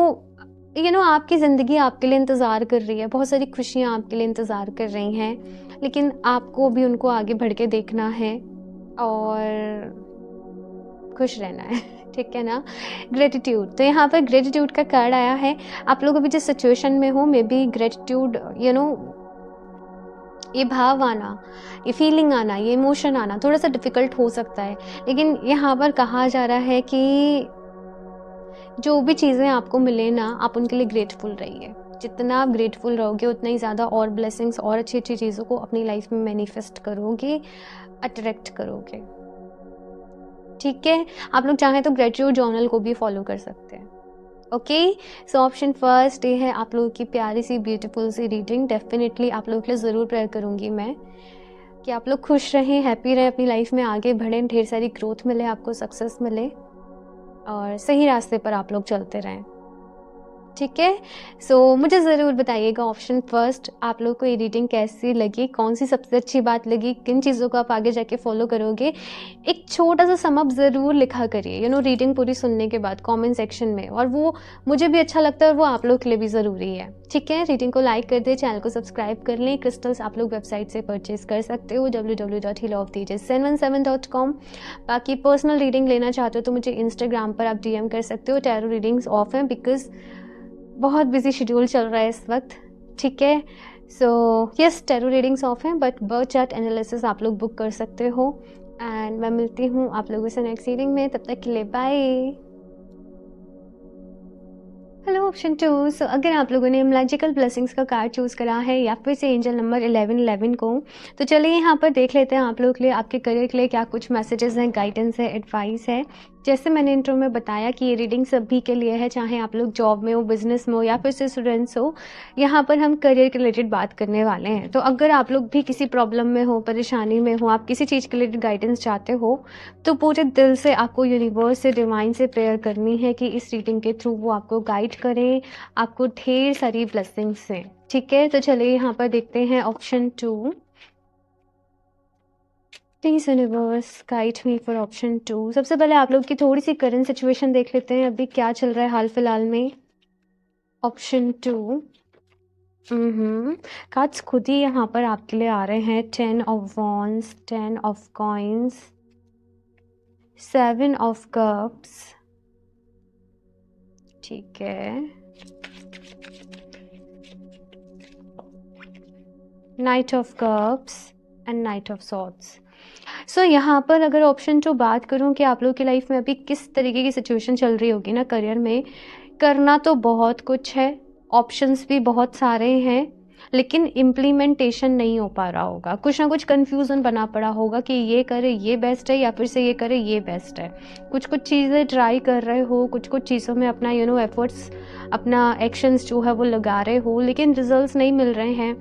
आपकी ज़िंदगी आपके लिए इंतज़ार कर रही है, बहुत सारी खुशियाँ आपके लिए इंतज़ार कर रही हैं, लेकिन आपको भी उनको आगे बढ़ के देखना है और खुश रहना है। ठीक है ना। ग्रेटिट्यूड, तो यहाँ पर ग्रेटिट्यूड का कार्ड आया है। आप लोग अभी जिस सिचुएशन में हो, मे बी ग्रेटिट्यूड ये भाव आना, ये फीलिंग आना, ये इमोशन आना थोड़ा सा डिफ़िकल्ट हो सकता है, लेकिन यहाँ पर कहा जा रहा है कि जो भी चीज़ें आपको मिले ना, आप उनके लिए ग्रेटफुल रहिए। जितना आप ग्रेटफुल रहोगे उतना ही ज़्यादा और ब्लेसिंग्स और अच्छी अच्छी चीज़ों को अपनी लाइफ में मैनिफेस्ट करोगे, अट्रैक्ट करोगे। ठीक है, आप लोग चाहें तो ग्रेटिट्यूड जर्नल को भी फॉलो कर सकते हैं। ओके, सो ऑप्शन फर्स्ट ये है आप लोगों की प्यारी सी ब्यूटीफुल सी रीडिंग। डेफिनेटली आप लोगों के लिए ज़रूर प्रेयर करूँगी मैं कि आप लोग खुश रहें, हैप्पी रहें, अपनी लाइफ में आगे बढ़ें, ढेर सारी ग्रोथ मिले, आपको सक्सेस मिले और सही रास्ते पर आप लोग चलते रहें। ठीक है, सो मुझे ज़रूर बताइएगा ऑप्शन फर्स्ट आप लोग को ये रीडिंग कैसी लगी, कौन सी सबसे अच्छी बात लगी, किन चीज़ों को आप आगे जाके फॉलो करोगे। एक छोटा सा सम अप ज़रूर लिखा करिए रीडिंग पूरी सुनने के बाद कमेंट सेक्शन में, और वो मुझे भी अच्छा लगता है और वो आप लोग के लिए भी ज़रूरी है। ठीक है, रीडिंग को लाइक कर दें, चैनल को सब्सक्राइब कर लें। क्रिस्टल्स आप लोग वेबसाइट से परचेज कर सकते हो www.healoftejas717.com। बाकी पर्सनल रीडिंग लेना चाहते हो तो मुझे इंस्टाग्राम पर आप DM कर सकते हो। टैरो रीडिंग्स ऑफ हैं बिकॉज बहुत बिजी शेड्यूल चल रहा है इस वक्त। ठीक है, so yes, tarot readings of हैं बट बर्थ चार्ट एनालिसिस आप लोग बुक कर सकते हो। एंड मैं मिलती हूँ आप लोगों से नेक्स्ट रीडिंग में, तब तक के लिए बाय। हेलो ऑप्शन 2, सो अगर आप लोगों ने मैजिकल ब्लेसिंग्स का कार्ड चूज़ करा है या फिर से एंजल नंबर 1111 को, तो चलिए यहाँ पर देख लेते हैं आप लोगों के लिए, आपके करियर के लिए क्या कुछ मैसेजेस हैं, गाइडेंस है, एडवाइस है। जैसे मैंने इंट्रो में बताया कि ये रीडिंग सभी के लिए है, चाहे आप लोग जॉब में हो, बिजनेस में हो या फिर से स्टूडेंट्स हो। यहाँ पर हम करियर के रिलेटेड बात करने वाले हैं। तो अगर आप लोग भी किसी प्रॉब्लम में हो, परेशानी में हो, आप किसी चीज़ के रिलेटेड गाइडेंस चाहते हो, तो पूरे दिल से आपको यूनिवर्स से, डिवाइन से प्रेयर करनी है कि इस रीडिंग के थ्रू वो आपको गाइड करें, आपको ढेर सारी ब्लेसिंग्स हैं। ठीक है, तो चलिए यहाँ पर देखते हैं option 2। Please universe guide me for option 2। सबसे पहले आप लोग की थोड़ी सी करंट सिचुएशन देख लेते हैं, अभी क्या चल रहा है हाल फिलहाल में। ऑप्शन 2 कार्ड्स खुद ही यहाँ पर आपके लिए आ रहे हैं। 10 of wands, 10 of coins, 7 of cups. ठीक है, knight of cups and knight of swords. So यहाँ पर अगर ऑप्शन 2 बात करूँ कि आप लोगों की लाइफ में अभी किस तरीके की सिचुएशन चल रही होगी ना करियर में, करना तो बहुत कुछ है, ऑप्शंस भी बहुत सारे हैं, लेकिन इम्प्लीमेंटेशन नहीं हो पा रहा होगा। कुछ ना कुछ कन्फ्यूज़न बना पड़ा होगा कि ये करे ये बेस्ट है या फिर से ये करे ये बेस्ट है। कुछ चीज़ें ट्राई कर रहे हो, कुछ चीज़ों में अपना एफर्ट्स, अपना एक्शंस जो है वो लगा रहे हो, लेकिन रिजल्ट्स नहीं मिल रहे हैं।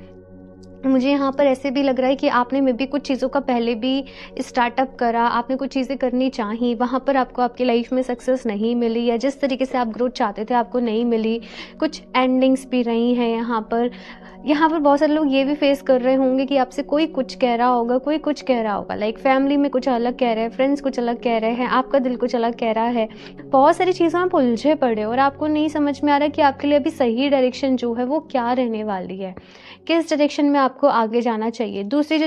मुझे यहाँ पर ऐसे भी लग रहा है कि आपने मे बी कुछ चीज़ों का पहले भी स्टार्टअप करा, आपने कुछ चीज़ें करनी चाही, वहाँ पर आपको आपकी लाइफ में सक्सेस नहीं मिली, या जिस तरीके से आप ग्रोथ चाहते थे आपको नहीं मिली, कुछ एंडिंग्स भी रही हैं यहाँ पर। यहाँ पर बहुत सारे लोग ये भी फेस कर रहे होंगे कि आपसे कोई कुछ कह रहा होगा, कोई कुछ कह रहा होगा, लाइक फैमिली में कुछ अलग कह रहे हैं, फ्रेंड्स कुछ अलग कह रहे हैं, आपका दिल कुछ अलग कह रहा है। बहुत सारी चीज़ों में आप उलझे पड़े हो और आपको नहीं समझ में आ रहा है कि आपके लिए अभी सही डायरेक्शन जो है वो क्या रहने वाली है, किस डायरेक्शन में आपको आगे जाना चाहिए। दूसरी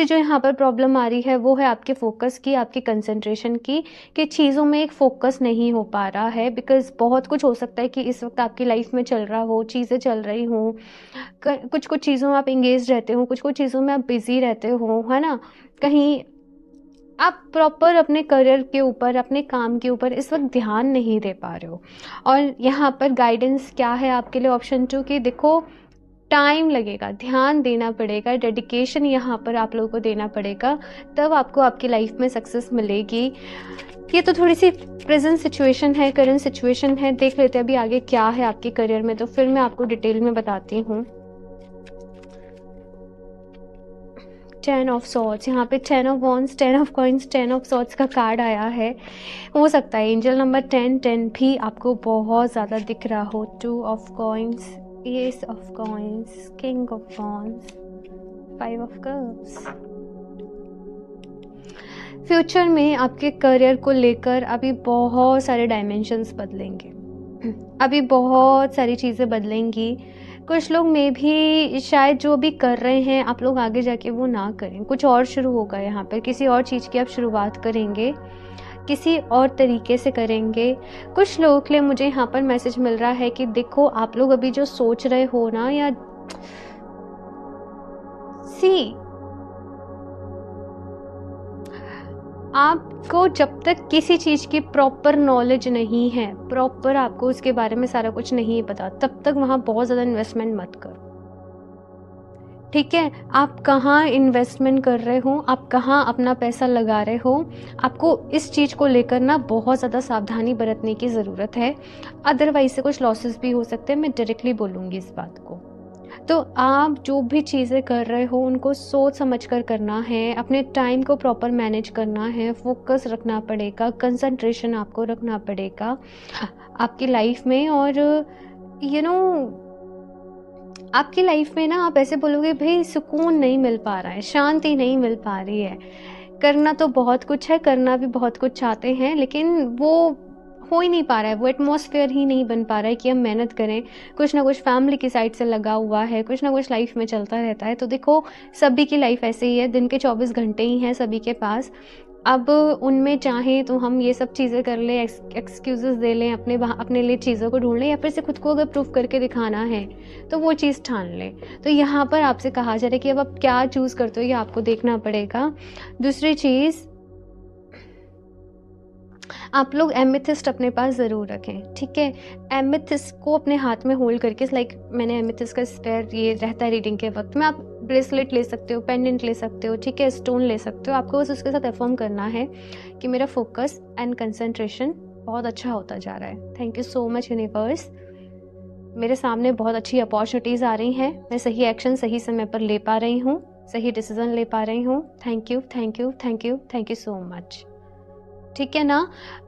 जो यहाँ पर प्रॉब्लम आ रही है वो है आपके फोकस की, आपकी कंसंट्रेशन की, कि चीज़ों में एक फोकस नहीं हो पा रहा है। बिकॉज़ बहुत कुछ हो सकता है कि इस वक्त आपकी लाइफ में चल रहा हो, चीज़ें चल रही हों, कुछ कुछ चीज़ों में आप एंगेज रहते हो, कुछ कुछ चीज़ों में आप बिजी रहते हो, है ना। कहीं आप प्रॉपर अपने करियर के ऊपर, अपने काम के ऊपर इस वक्त ध्यान नहीं दे पा रहे हो। और यहाँ पर गाइडेंस क्या है आपके लिए, ऑप्शन 2 कि देखो टाइम लगेगा, ध्यान देना पड़ेगा, डेडिकेशन यहाँ पर आप लोगों को देना पड़ेगा, तब आपको आपकी लाइफ में सक्सेस मिलेगी। ये तो थोड़ी सी प्रेजेंट सिचुएशन है, करंट सिचुएशन है। देख लेते हैं अभी आगे क्या है आपके करियर में, तो फिर मैं आपको डिटेल में बताती हूँ। 10 ऑफ सॉर्ड्स, यहाँ पे 10 of wands, 10 of coins, 10 of swords का कार्ड आया है। हो सकता है एंजल नंबर 10 भी आपको बहुत ज़्यादा दिख रहा हो। 2 of coins, S of coins, king of wands, 5 of cups. Future में आपके करियर को लेकर अभी बहुत सारे डायमेंशंस बदलेंगे, अभी बहुत सारी चीज़ें बदलेंगी। कुछ लोग में भी शायद जो भी कर रहे हैं आप लोग आगे जाके वो ना करें, कुछ और शुरू होगा यहाँ पर, किसी और चीज़ की आप शुरुआत करेंगे, किसी और तरीके से करेंगे। कुछ लोगों के लिए मुझे यहाँ पर मैसेज मिल रहा है कि देखो आप लोग अभी जो सोच रहे हो ना, या आपको जब तक किसी चीज़ की प्रॉपर नॉलेज नहीं है, प्रॉपर आपको उसके बारे में सारा कुछ नहीं पता, तब तक वहाँ बहुत ज़्यादा इन्वेस्टमेंट मत करो। ठीक है, आप कहाँ इन्वेस्टमेंट कर रहे हो, आप कहाँ अपना पैसा लगा रहे हो, आपको इस चीज़ को लेकर ना बहुत ज़्यादा सावधानी बरतने की ज़रूरत है। अदरवाइज से कुछ लॉसेस भी हो सकते हैं, मैं डायरेक्टली बोलूँगी इस बात को। तो आप जो भी चीज़ें कर रहे हो उनको सोच समझ कर करना है, अपने टाइम को प्रॉपर मैनेज करना है, फोकस रखना पड़ेगा, कंसंट्रेशन आपको रखना पड़ेगा आपकी लाइफ में। और आपकी लाइफ में ना आप ऐसे बोलोगे भाई सुकून नहीं मिल पा रहा है, शांति नहीं मिल पा रही है, करना तो बहुत कुछ है, करना भी बहुत कुछ चाहते हैं, लेकिन वो हो ही नहीं पा रहा है, वो एटमॉस्फेयर ही नहीं बन पा रहा है कि हम मेहनत करें। कुछ ना कुछ फैमिली की साइड से लगा हुआ है, कुछ ना कुछ लाइफ में चलता रहता है। तो देखो सभी की लाइफ ऐसे ही है, दिन के 24 घंटे ही हैं सभी के पास। अब उनमें चाहें तो हम ये सब चीज़ें कर लें, एक्सक्यूज़ेस दे लें, अपने लिए चीज़ों को ढूंढ लें, या फिर से खुद को अगर प्रूफ करके दिखाना है तो वो चीज़ ठान लें। तो यहाँ पर आपसे कहा जा रहा है कि अब आप क्या चूज़ करते हो ये आपको देखना पड़ेगा। दूसरी चीज़, आप लोग एमेथिस्ट अपने पास ज़रूर रखें, ठीक है। एमेथिस्ट को अपने हाथ में होल्ड करके, लाइक मैंने एमेथिस्ट का स्पेयर ये रहता है रीडिंग के वक्त में, आप ब्रेसलेट ले सकते हो, पेंडेंट ले सकते हो, ठीक है, स्टोन ले सकते हो। आपको बस उसके साथ अफर्म करना है कि मेरा फोकस एंड कंसंट्रेशन बहुत अच्छा होता जा रहा है। Thank you so much universe, मेरे सामने बहुत अच्छी अपॉर्चुनिटीज़ आ रही हैं, मैं सही एक्शन सही समय पर ले पा रही हूँ, सही डिसीजन ले पा रही हूँ। Thank you thank you thank you thank you so much, ठीक है ना।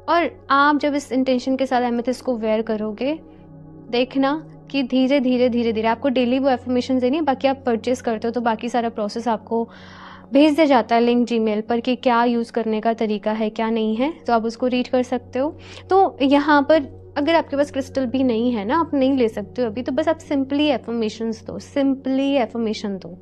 और आप जब इस इंटेंशन के साथ एमेथिस्ट को वेयर करोगे, देखना कि धीरे धीरे धीरे धीरे आपको डेली वो एफर्मेशन देनी है। बाकी आप परचेस करते हो तो बाकी सारा प्रोसेस आपको भेज दिया जाता है लिंक जीमेल पर कि क्या यूज़ करने का तरीका है, क्या नहीं है, तो आप उसको रीड कर सकते हो। तो यहाँ पर अगर आपके पास क्रिस्टल भी नहीं है ना, आप नहीं ले सकते हो अभी, तो बस आप सिंपली एफर्मेशंस दो, सिंपली एफर्मेशन दो।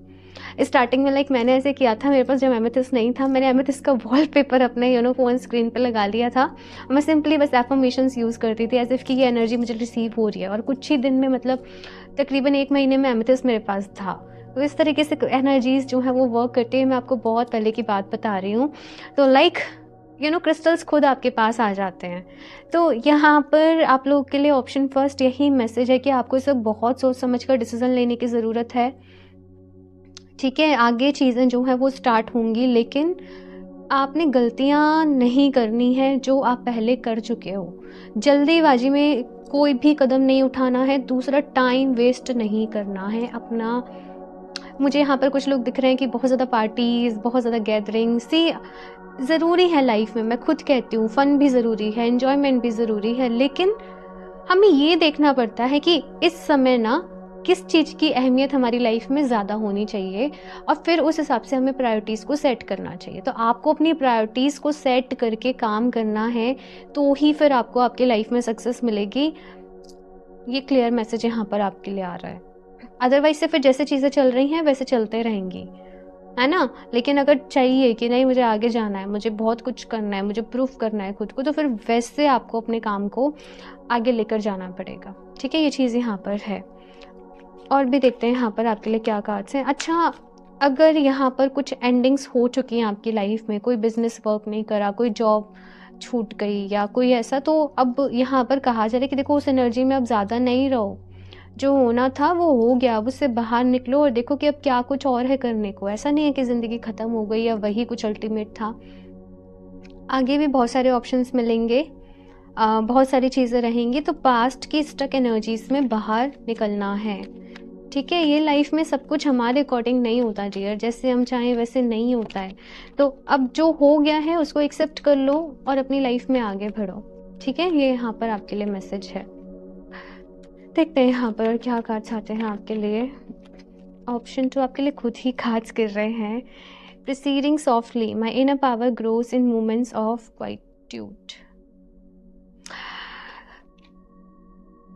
स्टार्टिंग में लाइक मैंने ऐसे किया था, मेरे पास जब एमेथिस्ट नहीं था, मैंने एमेथिस्ट का वॉलपेपर अपने फ़ोन स्क्रीन पे लगा लिया था। मैं सिंपली बस एफर्मेशंस यूज़ करती थी, एज इफ़ कि ये एनर्जी मुझे रिसीव हो रही है। और कुछ ही दिन में, मतलब तकरीबन 1 महीने में एमेथिस्ट मेरे पास था। तो इस तरीके से एनर्जीज़ जो है वो वर्क करती है। मैं आपको बहुत पहले की बात बता रही हूँ। तो लाइक क्रिस्टल्स खुद आपके पास आ जाते हैं। तो यहाँ पर आप लोगों के लिए ऑप्शन फर्स्ट यही मैसेज है कि आपको इस वक्त बहुत सोच समझ कर डिसीज़न लेने की ज़रूरत है, ठीक है। आगे चीज़ें जो हैं वो स्टार्ट होंगी, लेकिन आपने गलतियाँ नहीं करनी है जो आप पहले कर चुके हो। जल्दीबाजी में कोई भी कदम नहीं उठाना है। दूसरा, टाइम वेस्ट नहीं करना है अपना। मुझे यहाँ पर कुछ लोग दिख रहे हैं कि बहुत ज़्यादा पार्टीज़, बहुत ज़्यादा गैदरिंग सी ज़रूरी है लाइफ में। मैं खुद कहती हूँ फ़न भी ज़रूरी है, एन्जॉयमेंट भी ज़रूरी है, लेकिन हमें ये देखना पड़ता है कि इस समय ना किस चीज़ की अहमियत हमारी लाइफ में ज़्यादा होनी चाहिए और फिर उस हिसाब से हमें प्रायोरिटीज़ को सेट करना चाहिए। तो आपको अपनी प्रायोरिटीज़ को सेट करके काम करना है, तो ही फिर आपको आपकी लाइफ में सक्सेस मिलेगी। ये क्लियर मैसेज यहाँ पर आपके लिए आ रहा है। अदरवाइज से फिर जैसे चीज़ें चल रही हैं वैसे चलते रहेंगी, है ना? लेकिन अगर चाहिए कि नहीं मुझे आगे जाना है, मुझे बहुत कुछ करना है, मुझे प्रूफ करना है खुद को, तो फिर वैसे आपको अपने काम को आगे लेकर जाना पड़ेगा। ठीक है, ये चीज़ यहाँ पर है। और भी देखते हैं यहाँ पर आपके लिए क्या कार्ड्स हैं। अच्छा, अगर यहाँ पर कुछ एंडिंग्स हो चुकी हैं आपकी लाइफ में, कोई बिजनेस वर्क नहीं करा, कोई जॉब छूट गई या कोई ऐसा, तो अब यहाँ पर कहा जा रहा है कि देखो उस एनर्जी में अब ज़्यादा नहीं रहो। जो होना था वो हो गया, अब उससे बाहर निकलो और देखो कि अब क्या कुछ और है करने को। ऐसा नहीं है कि ज़िंदगी ख़त्म हो गई या वही कुछ अल्टीमेट था। आगे भी बहुत सारे ऑप्शंस मिलेंगे, बहुत सारी चीज़ें रहेंगी, तो पास्ट की स्टक एनर्जीज़ में बाहर निकलना है। ठीक है, ये लाइफ में सब कुछ हमारे अकॉर्डिंग नहीं होता डियर, जैसे हम चाहें वैसे नहीं होता है। तो अब जो हो गया है उसको एक्सेप्ट कर लो और अपनी लाइफ में आगे बढ़ो। ठीक है, ये यहाँ पर आपके लिए मैसेज है। देखते हैं यहाँ पर क्या कार्ड्स आते हैं आपके लिए। ऑप्शन 2 आपके लिए खुद ही कार्ड्स गिर रहे हैं। Preceding softly, my inner power grows in moments of quietude.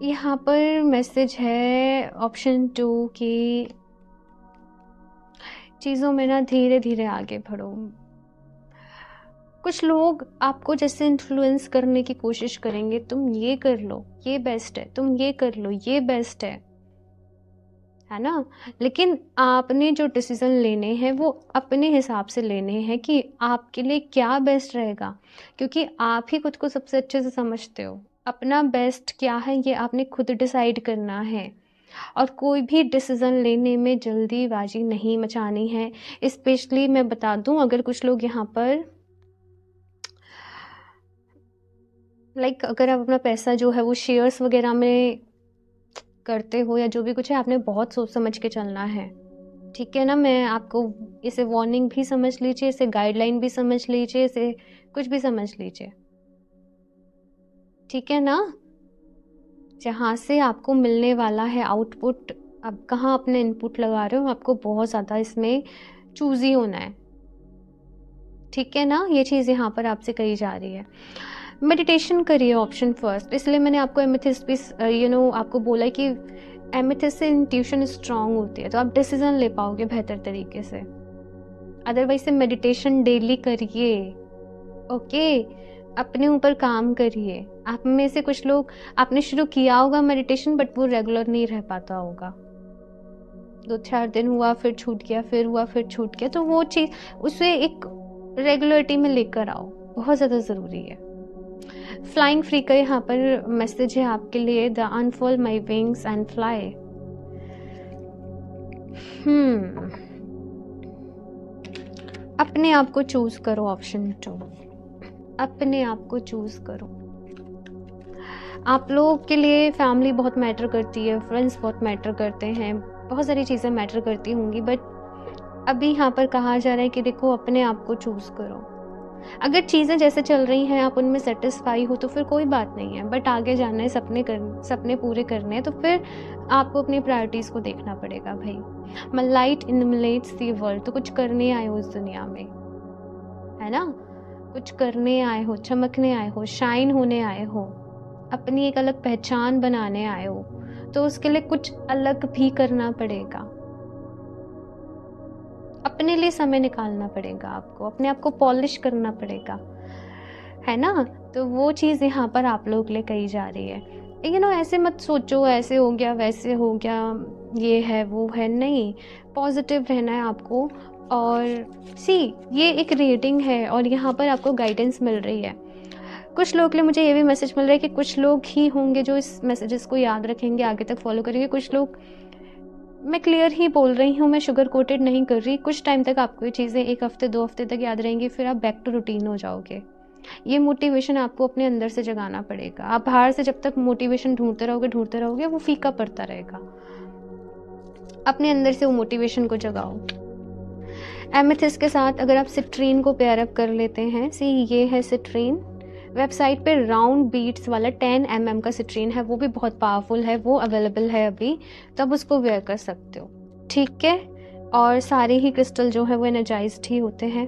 यहाँ पर मैसेज है ऑप्शन 2 की चीज़ों में ना धीरे धीरे आगे बढ़ो। कुछ लोग आपको जैसे इन्फ्लुएंस करने की कोशिश करेंगे, तुम ये कर लो ये बेस्ट है, तुम ये कर लो ये बेस्ट है ना? लेकिन आपने जो डिसीज़न लेने हैं वो अपने हिसाब से लेने हैं कि आपके लिए क्या बेस्ट रहेगा, क्योंकि आप ही खुद को सबसे अच्छे से समझते हो। अपना बेस्ट क्या है ये आपने खुद डिसाइड करना है, और कोई भी डिसीज़न लेने में जल्दीबाजी नहीं मचानी है। स्पेशली मैं बता दूं, अगर कुछ लोग यहाँ पर अगर आप अपना पैसा जो है वो शेयर्स वगैरह में करते हो या जो भी कुछ है, आपने बहुत सोच समझ के चलना है। ठीक है ना? मैं आपको इसे वार्निंग भी समझ लीजिए, इसे गाइडलाइन भी समझ लीजिए, इसे कुछ भी समझ लीजिए। ठीक है ना? जहाँ से आपको मिलने वाला है आउटपुट, आप कहाँ अपने इनपुट लगा रहे हो, आपको बहुत ज़्यादा इसमें चूज़ी होना है। ठीक है ना? ये चीज़ यहाँ पर आपसे कही जा रही है। मेडिटेशन करिए, ऑप्शन फर्स्ट। इसलिए मैंने आपको एमेथिस्ट भी आपको बोला है कि एमेथिस्ट से इंट्यूशन स्ट्रांग होती है, तो आप डिसीजन ले पाओगे बेहतर तरीके से। अदरवाइज से मेडिटेशन डेली करिए, ओके? अपने ऊपर काम करिए। आप में से कुछ लोग, आपने शुरू किया होगा मेडिटेशन, बट वो रेगुलर नहीं रह पाता होगा। 2-4 दिन हुआ, फिर छूट गया, फिर हुआ, फिर छूट गया। तो वो चीज़, उसे एक रेगुलरिटी में लेकर आओ, बहुत ज़्यादा ज़रूरी है। फ्लाइंग फ्री का यहाँ पर मैसेज है आपके लिए, the unfold my wings and fly. अपने आप को चूज करो, ऑप्शन 2। अपने आप को चूज करो। आप लोगों के लिए फैमिली बहुत मैटर करती है, फ्रेंड्स बहुत मैटर करते हैं, बहुत सारी चीज़ें मैटर करती होंगी, बट अभी यहाँ पर कहा जा रहा है कि देखो अपने आप को चूज करो। अगर चीज़ें जैसे चल रही हैं आप उनमें सेटिस्फाई हो तो फिर कोई बात नहीं है, बट आगे जाना है, सपने पूरे करने हैं, तो फिर आपको अपनी प्रायोरिटीज़ को देखना पड़ेगा भाई। लाइट इल्यूमिनेट्स द वर्ल्ड, तो कुछ करने आए हो इस दुनिया में, है ना? कुछ करने आए हो, चमकने आए हो, शाइन होने आए हो, अपनी एक अलग पहचान बनाने आए हो, तो उसके लिए कुछ अलग भी करना पड़ेगा। अपने लिए समय निकालना पड़ेगा आपको, अपने आप को पॉलिश करना पड़ेगा, है ना? तो वो चीज़ यहाँ पर आप लोगों के लिए कही जा रही है। ऐसे मत सोचो ऐसे हो गया वैसे हो गया, ये है वो है, नहीं, पॉजिटिव रहना है आपको। और ये एक रीडिंग है और यहाँ पर आपको गाइडेंस मिल रही है। कुछ लोग के लिए मुझे ये भी मैसेज मिल रहा है कि कुछ लोग ही होंगे जो इस मैसेजेस को याद रखेंगे, आगे तक फॉलो करेंगे। कुछ लोग, मैं क्लियर ही बोल रही हूँ, मैं शुगर कोटेड नहीं कर रही। कुछ टाइम तक आपको ये चीज़ें 1 हफ्ते 2 हफ्ते तक याद रहेंगी, फिर आप बैक टू रूटीन हो जाओगे। ये मोटिवेशन आपको अपने अंदर से जगाना पड़ेगा। आप बाहर से जब तक मोटिवेशन ढूंढते रहोगे वो फीका पड़ता रहेगा। अपने अंदर से वो मोटिवेशन को जगाओ। एमेथिस्ट के साथ अगर आप सिट्रीन को पेयर अप कर लेते हैं, सी ये है सिट्रीन, वेबसाइट पे राउंड बीट्स वाला 10 mm का सिट्रीन है, वो भी बहुत पावरफुल है, वो अवेलेबल है अभी, तो आप उसको वेयर कर सकते हो, ठीक है। और सारे ही क्रिस्टल जो है वो एनर्जाइज्ड ही होते हैं।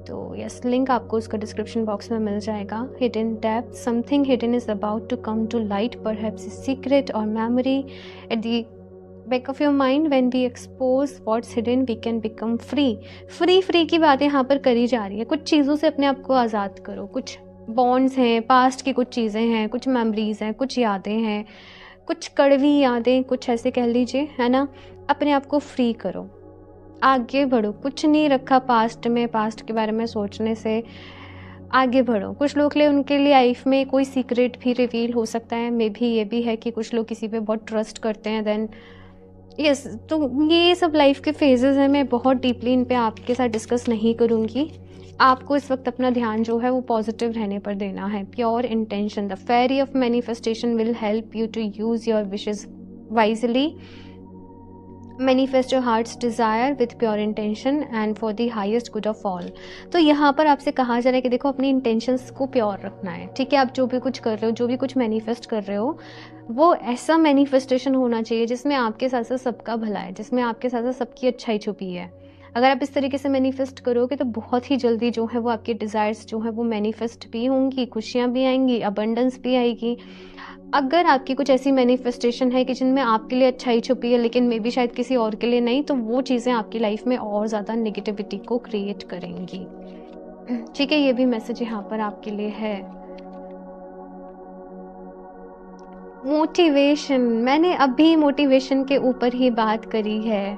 तो यस, लिंक आपको उसका डिस्क्रिप्शन बॉक्स में मिल जाएगा। Hidden depth, something hidden is about to come to light, perhaps secret और memory at the back of your mind. When we expose what's hidden we can become free की बात यहाँ पर करी जा रही है। कुछ चीज़ों से अपने आप को आज़ाद करो, कुछ बॉन्ड्स हैं, पास्ट की कुछ चीज़ें हैं, कुछ मेमोरीज हैं, कुछ यादें हैं, कुछ कड़वी यादें, कुछ ऐसे कह लीजिए, है ना। अपने आप को फ्री करो, आगे बढ़ो, कुछ नहीं रखा पास्ट में, पास्ट के बारे में सोचने से आगे बढ़ो। कुछ लोग लिए उनके लिए लाइफ में कोई सीक्रेट भी रिवील हो सकता है, मे भी ये भी है कि कुछ लोग किसी पे बहुत ट्रस्ट करते हैं, देन यस, तो ये सब लाइफ के फेजेस हैं। मैं बहुत डीपली इन पे आपके साथ डिस्कस नहीं करूँगी। आपको इस वक्त अपना ध्यान जो है वो पॉजिटिव रहने पर देना है। Pure intention, the fairy of manifestation will help you to use your wishes wisely. Manifest your heart's desire with pure intention and for the highest good of all. तो यहाँ पर आपसे कहा जा रहा है कि देखो, अपनी इंटेंशंस को प्योर रखना है, ठीक है। आप जो भी कुछ कर रहे हो, जो भी कुछ मैनिफेस्ट कर रहे हो, वो ऐसा मैनिफेस्टेशन होना चाहिए जिसमें आपके साथ साथ सबका भला है, जिसमें आपके साथ साथ सबकी अच्छाई छुपी है। अगर आप इस तरीके से मैनिफेस्ट करोगे तो बहुत ही जल्दी जो है वो आपके डिज़ायर्स जो है वो मैनिफेस्ट भी होंगी, खुशियाँ भी आएंगी, अबंडेंस भी आएगी। अगर आपकी कुछ ऐसी मैनिफेस्टेशन है कि जिनमें आपके लिए अच्छाई छुपी है लेकिन मे बी शायद किसी और के लिए नहीं, तो वो चीज़ें आपकी लाइफ में और ज़्यादा नेगेटिविटी को क्रिएट करेंगी, ठीक है। ये भी मैसेज यहाँ पर आपके लिए है। मोटिवेशन, मैंने अभी मोटिवेशन के ऊपर ही बात करी है,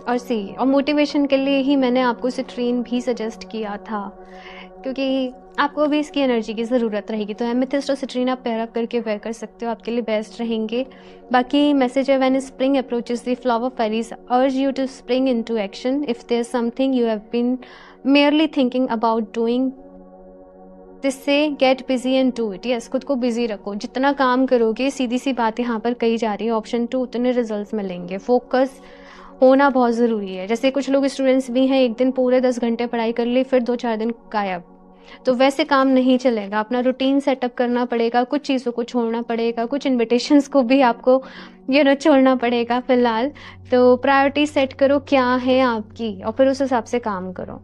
और मोटिवेशन के लिए ही मैंने आपको सिट्रीन भी सजेस्ट किया था, क्योंकि आपको भी इसकी एनर्जी की ज़रूरत रहेगी। तो एमेथिस्ट और सिट्रीन आप पेयर अप करके वेयर कर सकते हो, आपके लिए बेस्ट रहेंगे। बाकी मैसेज है, when spring approaches the flower fairies urge you to spring into action. If there is something you have been merely thinking about doing, this say get busy and do it. Yes, खुद को busy रखो, जितना काम करोगे, सीधी सी बात यहाँ पर कही जा रही है, ऑप्शन 2 उतने रिजल्ट्स मिलेंगे। फोकस होना बहुत ज़रूरी है। जैसे कुछ लोग स्टूडेंट्स भी हैं, एक दिन पूरे 10 घंटे पढ़ाई कर ली, फिर 2-4 दिन गायब, तो वैसे काम नहीं चलेगा। अपना रूटीन सेटअप करना पड़ेगा, कुछ चीज़ों को छोड़ना पड़ेगा, कुछ इन्विटेशंस को भी आपको छोड़ना पड़ेगा फ़िलहाल। तो प्रायोरिटी सेट करो क्या है आपकी, और फिर उस हिसाब से काम करो।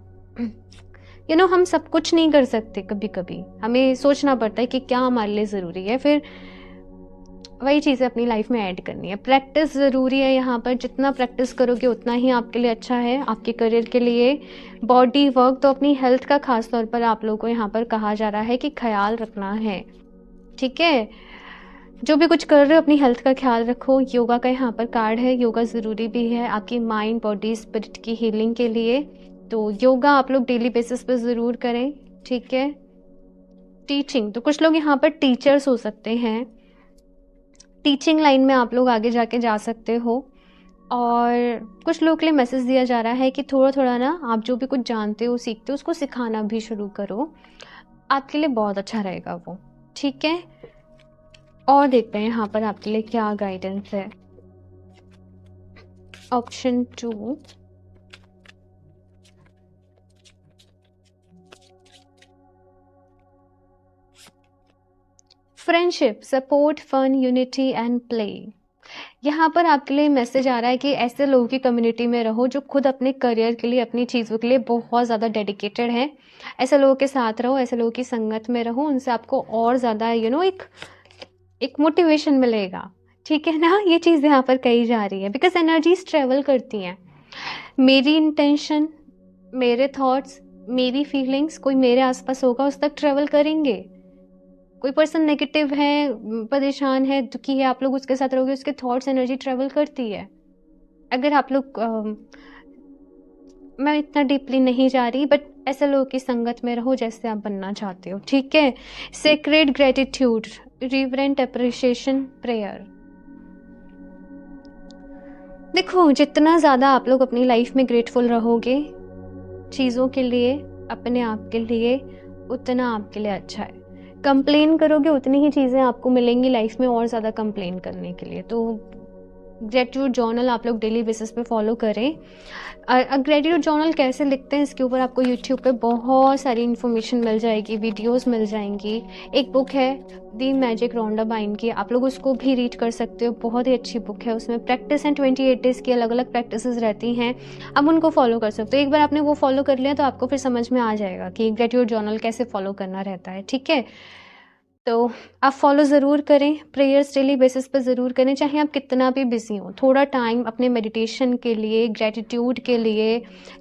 हम सब कुछ नहीं कर सकते, कभी कभी हमें सोचना पड़ता है कि क्या हमारे लिए ज़रूरी है, फिर वही चीज़ें अपनी लाइफ में ऐड करनी है। प्रैक्टिस ज़रूरी है यहाँ पर, जितना प्रैक्टिस करोगे उतना ही आपके लिए अच्छा है, आपके करियर के लिए। बॉडी वर्क, तो अपनी हेल्थ का खास तौर पर आप लोगों को यहाँ पर कहा जा रहा है कि ख्याल रखना है, ठीक है। जो भी कुछ कर रहे हो अपनी हेल्थ का ख्याल रखो। योगा का यहाँ पर कार्ड है, योगा ज़रूरी भी है आपकी माइंड, बॉडी, स्पिरिट की हीलिंग के लिए। तो योगा आप लोग डेली बेसिस पर ज़रूर करें, ठीक है। टीचिंग, तो कुछ लोग यहाँ पर टीचर्स हो सकते हैं, टीचिंग लाइन में आप लोग आगे जाके जा सकते हो। और कुछ लोग के लिए मैसेज दिया जा रहा है कि थोड़ा थोड़ा ना, आप जो भी कुछ जानते हो, सीखते हो, उसको सिखाना भी शुरू करो, आपके लिए बहुत अच्छा रहेगा वो, ठीक है। और देखते हैं यहाँ पर आपके लिए क्या गाइडेंस है। Option 2, friendship, support, fun, unity and play. यहाँ पर आपके लिए मैसेज आ रहा है कि ऐसे लोगों की कम्युनिटी में रहो जो खुद अपने करियर के लिए, अपनी चीज़ों के लिए बहुत ज़्यादा डेडिकेटेड हैं। ऐसे लोगों के साथ रहो, ऐसे लोगों की संगत में रहो, उनसे आपको और ज़्यादा एक मोटिवेशन मिलेगा, ठीक है ना। ये चीज़ यहाँ पर कही जा रही है, बिकॉज एनर्जीज ट्रेवल करती हैं। मेरी इंटेंशन, मेरे थॉट्स, मेरी फीलिंग्स, कोई मेरे आसपास होगा उस तक ट्रेवल करेंगे। कोई पर्सन नेगेटिव है, परेशान है, दुखी है, आप लोग उसके साथ रहोगे, उसके थॉट्स, एनर्जी ट्रेवल करती है। अगर आप लोग मैं इतना डीपली नहीं जा रही, बट ऐसे लोगों की संगत में रहो जैसे आप बनना चाहते हो, ठीक है। Sacred gratitude, reverent appreciation, prayer. देखो, जितना ज़्यादा आप लोग अपनी लाइफ में ग्रेटफुल रहोगे चीज़ों के लिए, अपने आप के लिए, उतना आपके लिए अच्छा है। कंप्लेन करोगे उतनी ही चीज़ें आपको मिलेंगी लाइफ में और ज़्यादा कंप्लेन करने के लिए। तो ग्रेटिट्यूड जर्नल आप लोग डेली बेसिस पे फॉलो करें। ग्रेटिट्यूड जर्नल कैसे लिखते हैं इसके ऊपर आपको यूट्यूब पे बहुत सारी इन्फॉर्मेशन मिल जाएगी, वीडियोस मिल जाएंगी। एक बुक है दी मैजिक रोंडा बाइन की, आप लोग उसको भी रीड कर सकते हो, बहुत ही अच्छी बुक है। उसमें प्रैक्टिस एंड 28 डेज़ की अलग अलग प्रैक्टिसेस रहती हैं, आप उनको फॉलो कर सकते हो। एक बार आपने वो फॉलो कर लिया तो आपको फिर समझ में आ जाएगा कि ग्रेटिट्यूड जर्नल कैसे फॉलो करना रहता है, ठीक है। तो आप फॉलो ज़रूर करें, प्रेयर्स डेली बेसिस पर ज़रूर करें, चाहे आप कितना भी बिजी हो। थोड़ा टाइम अपने मेडिटेशन के लिए, ग्रेटिट्यूड के लिए,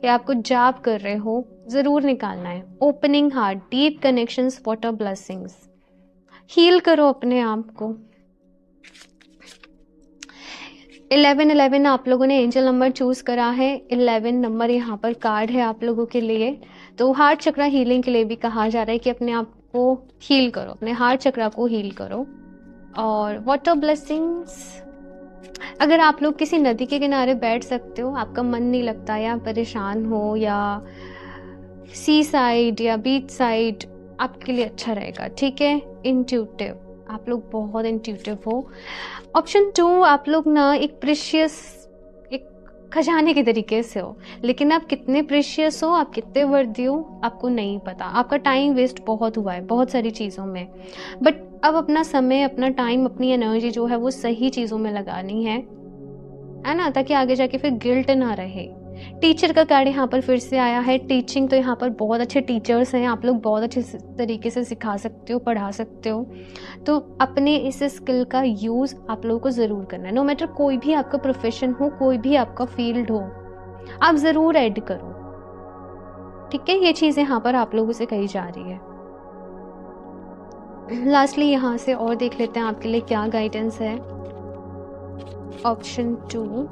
या आप कुछ जाप कर रहे हो, ज़रूर निकालना है। Opening heart, deep connections, what are blessings. Heal करो अपने आप को। 1111 आप लोगों ने एंजल नंबर चूज़ करा है। 11 नंबर यहाँ पर कार्ड है आप लोगों के लिए। तो हार्ट चक्रा हीलिंग के लिए भी कहा जा रहा है कि अपने आप को हील करो, अपने हार्ट चक्रा को हील करो। और वाटर ब्लेसिंग्स, अगर आप लोग किसी नदी के किनारे बैठ सकते हो, आपका मन नहीं लगता या परेशान हो, या सी साइड या बीच साइड, आपके लिए अच्छा रहेगा, ठीक है। इंट्यूटिव, आप लोग बहुत इंट्यूटिव हो। ऑप्शन 2, आप लोग ना एक प्रेशियस, एक खजाने के तरीके से हो, लेकिन आप कितने प्रेशियस हो, आप कितने वर्दी हो, आपको नहीं पता। आपका टाइम वेस्ट बहुत हुआ है बहुत सारी चीज़ों में, बट अब अपना समय, अपना टाइम, अपनी एनर्जी जो है वो सही चीज़ों में लगानी है ना, ताकि आगे जाके फिर गिल्ट ना रहे। टीचर का कार्ड यहाँ पर फिर से आया है। टीचिंग, तो यहाँ पर बहुत अच्छे टीचर्स हैं, आप लोग बहुत अच्छे तरीके से सिखा सकते हो, पढ़ा सकते हो। तो अपने इस स्किल का यूज़ आप लोगों को ज़रूर करना है। नो मैटर कोई भी आपका प्रोफेशन हो, कोई भी आपका फील्ड हो, आप ज़रूर ऐड करो, ठीक है। ये चीज़ यहाँ पर आप लोगों से कही जा रही है। लास्टली यहाँ से और देख लेते हैं आपके लिए क्या गाइडेंस है। Option 2,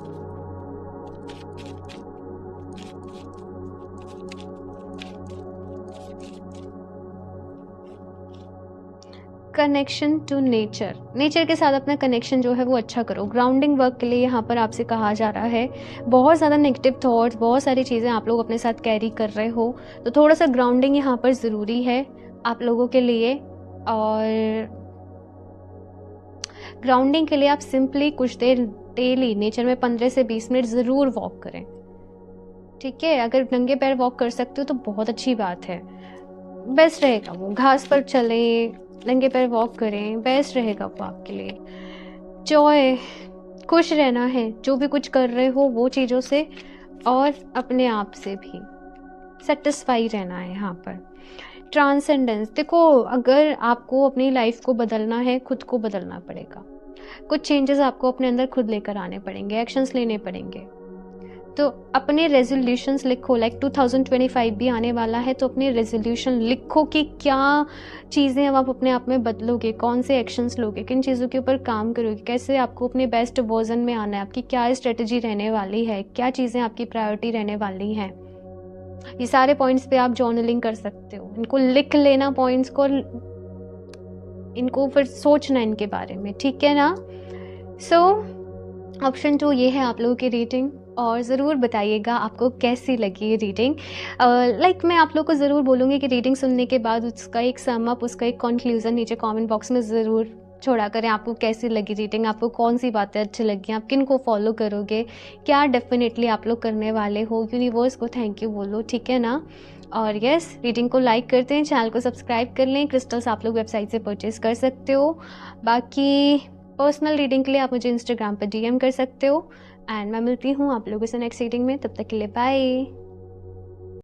connection to nature. Nature के साथ अपना कनेक्शन जो है वो अच्छा करो। ग्राउंडिंग वर्क के लिए यहाँ पर आपसे कहा जा रहा है। बहुत ज़्यादा नेगेटिव थॉट्स, बहुत सारी चीज़ें आप लोग अपने साथ कैरी कर रहे हो, तो थोड़ा सा ग्राउंडिंग यहाँ पर ज़रूरी है आप लोगों के लिए। और ग्राउंडिंग के लिए आप सिंपली कुछ देर डेली नेचर में 15 से 20 मिनट ज़रूर वॉक करें, ठीक है। अगर नंगे पैर वॉक कर सकते हो तो बहुत अच्छी बात है, बेस्ट रहेगा वो। घास पर चलें, नंगे पैर वॉक करें, बेस्ट रहेगा वो आपके लिए। जॉय, खुश रहना है जो भी कुछ कर रहे हो वो चीज़ों से, और अपने आप से भी सेटिस्फाई रहना है यहाँ पर। ट्रांसेंडेंस, देखो अगर आपको अपनी लाइफ को बदलना है, खुद को बदलना पड़ेगा। कुछ चेंजेस आपको अपने अंदर खुद लेकर आने पड़ेंगे, एक्शंस लेने पड़ेंगे। तो अपने रेजोल्यूशंस लिखो, लाइक 2025 भी आने वाला है, तो अपने रेजोल्यूशन लिखो कि क्या चीज़ें अब आप अपने आप में बदलोगे, कौन से एक्शंस लोगे, किन चीज़ों के ऊपर काम करोगे, कैसे आपको अपने बेस्ट वर्जन में आना है, आपकी क्या स्ट्रेटजी रहने वाली है, क्या चीज़ें आपकी प्रायोरिटी रहने वाली हैं। ये सारे पॉइंट्स पे आप जर्नलिंग कर सकते हो, इनको लिख लेना पॉइंट्स को, इनको फिर सोचना इनके बारे में, ठीक है ना। सो ऑप्शन 2 ये है आप लोगों की रीडिंग, और ज़रूर बताइएगा आपको कैसी लगी ये रीडिंग। लाइक मैं आप लोग को ज़रूर बोलूँगी कि रीडिंग सुनने के बाद उसका एक सम अप, उसका एक कंक्लूजन नीचे कमेंट बॉक्स में ज़रूर छोड़ा करें। आपको कैसी लगी रीडिंग, आपको कौन सी बातें अच्छी लगी, आप किन को फॉलो करोगे, क्या डेफिनेटली आप लोग करने वाले हो। यूनिवर्स को थैंक यू बोलो, ठीक है ना। और यस, रीडिंग को लाइक करते हैं, चैनल को सब्सक्राइब कर लें। क्रिस्टल्स आप लोग वेबसाइट से परचेज कर सकते हो। बाकी पर्सनल रीडिंग के लिए आप मुझे इंस्टाग्राम पर DM कर सकते हो। एंड मैं मिलती हूँ आप लोगों से नेक्स्ट रीडिंग में, तब तक के लिए बाय।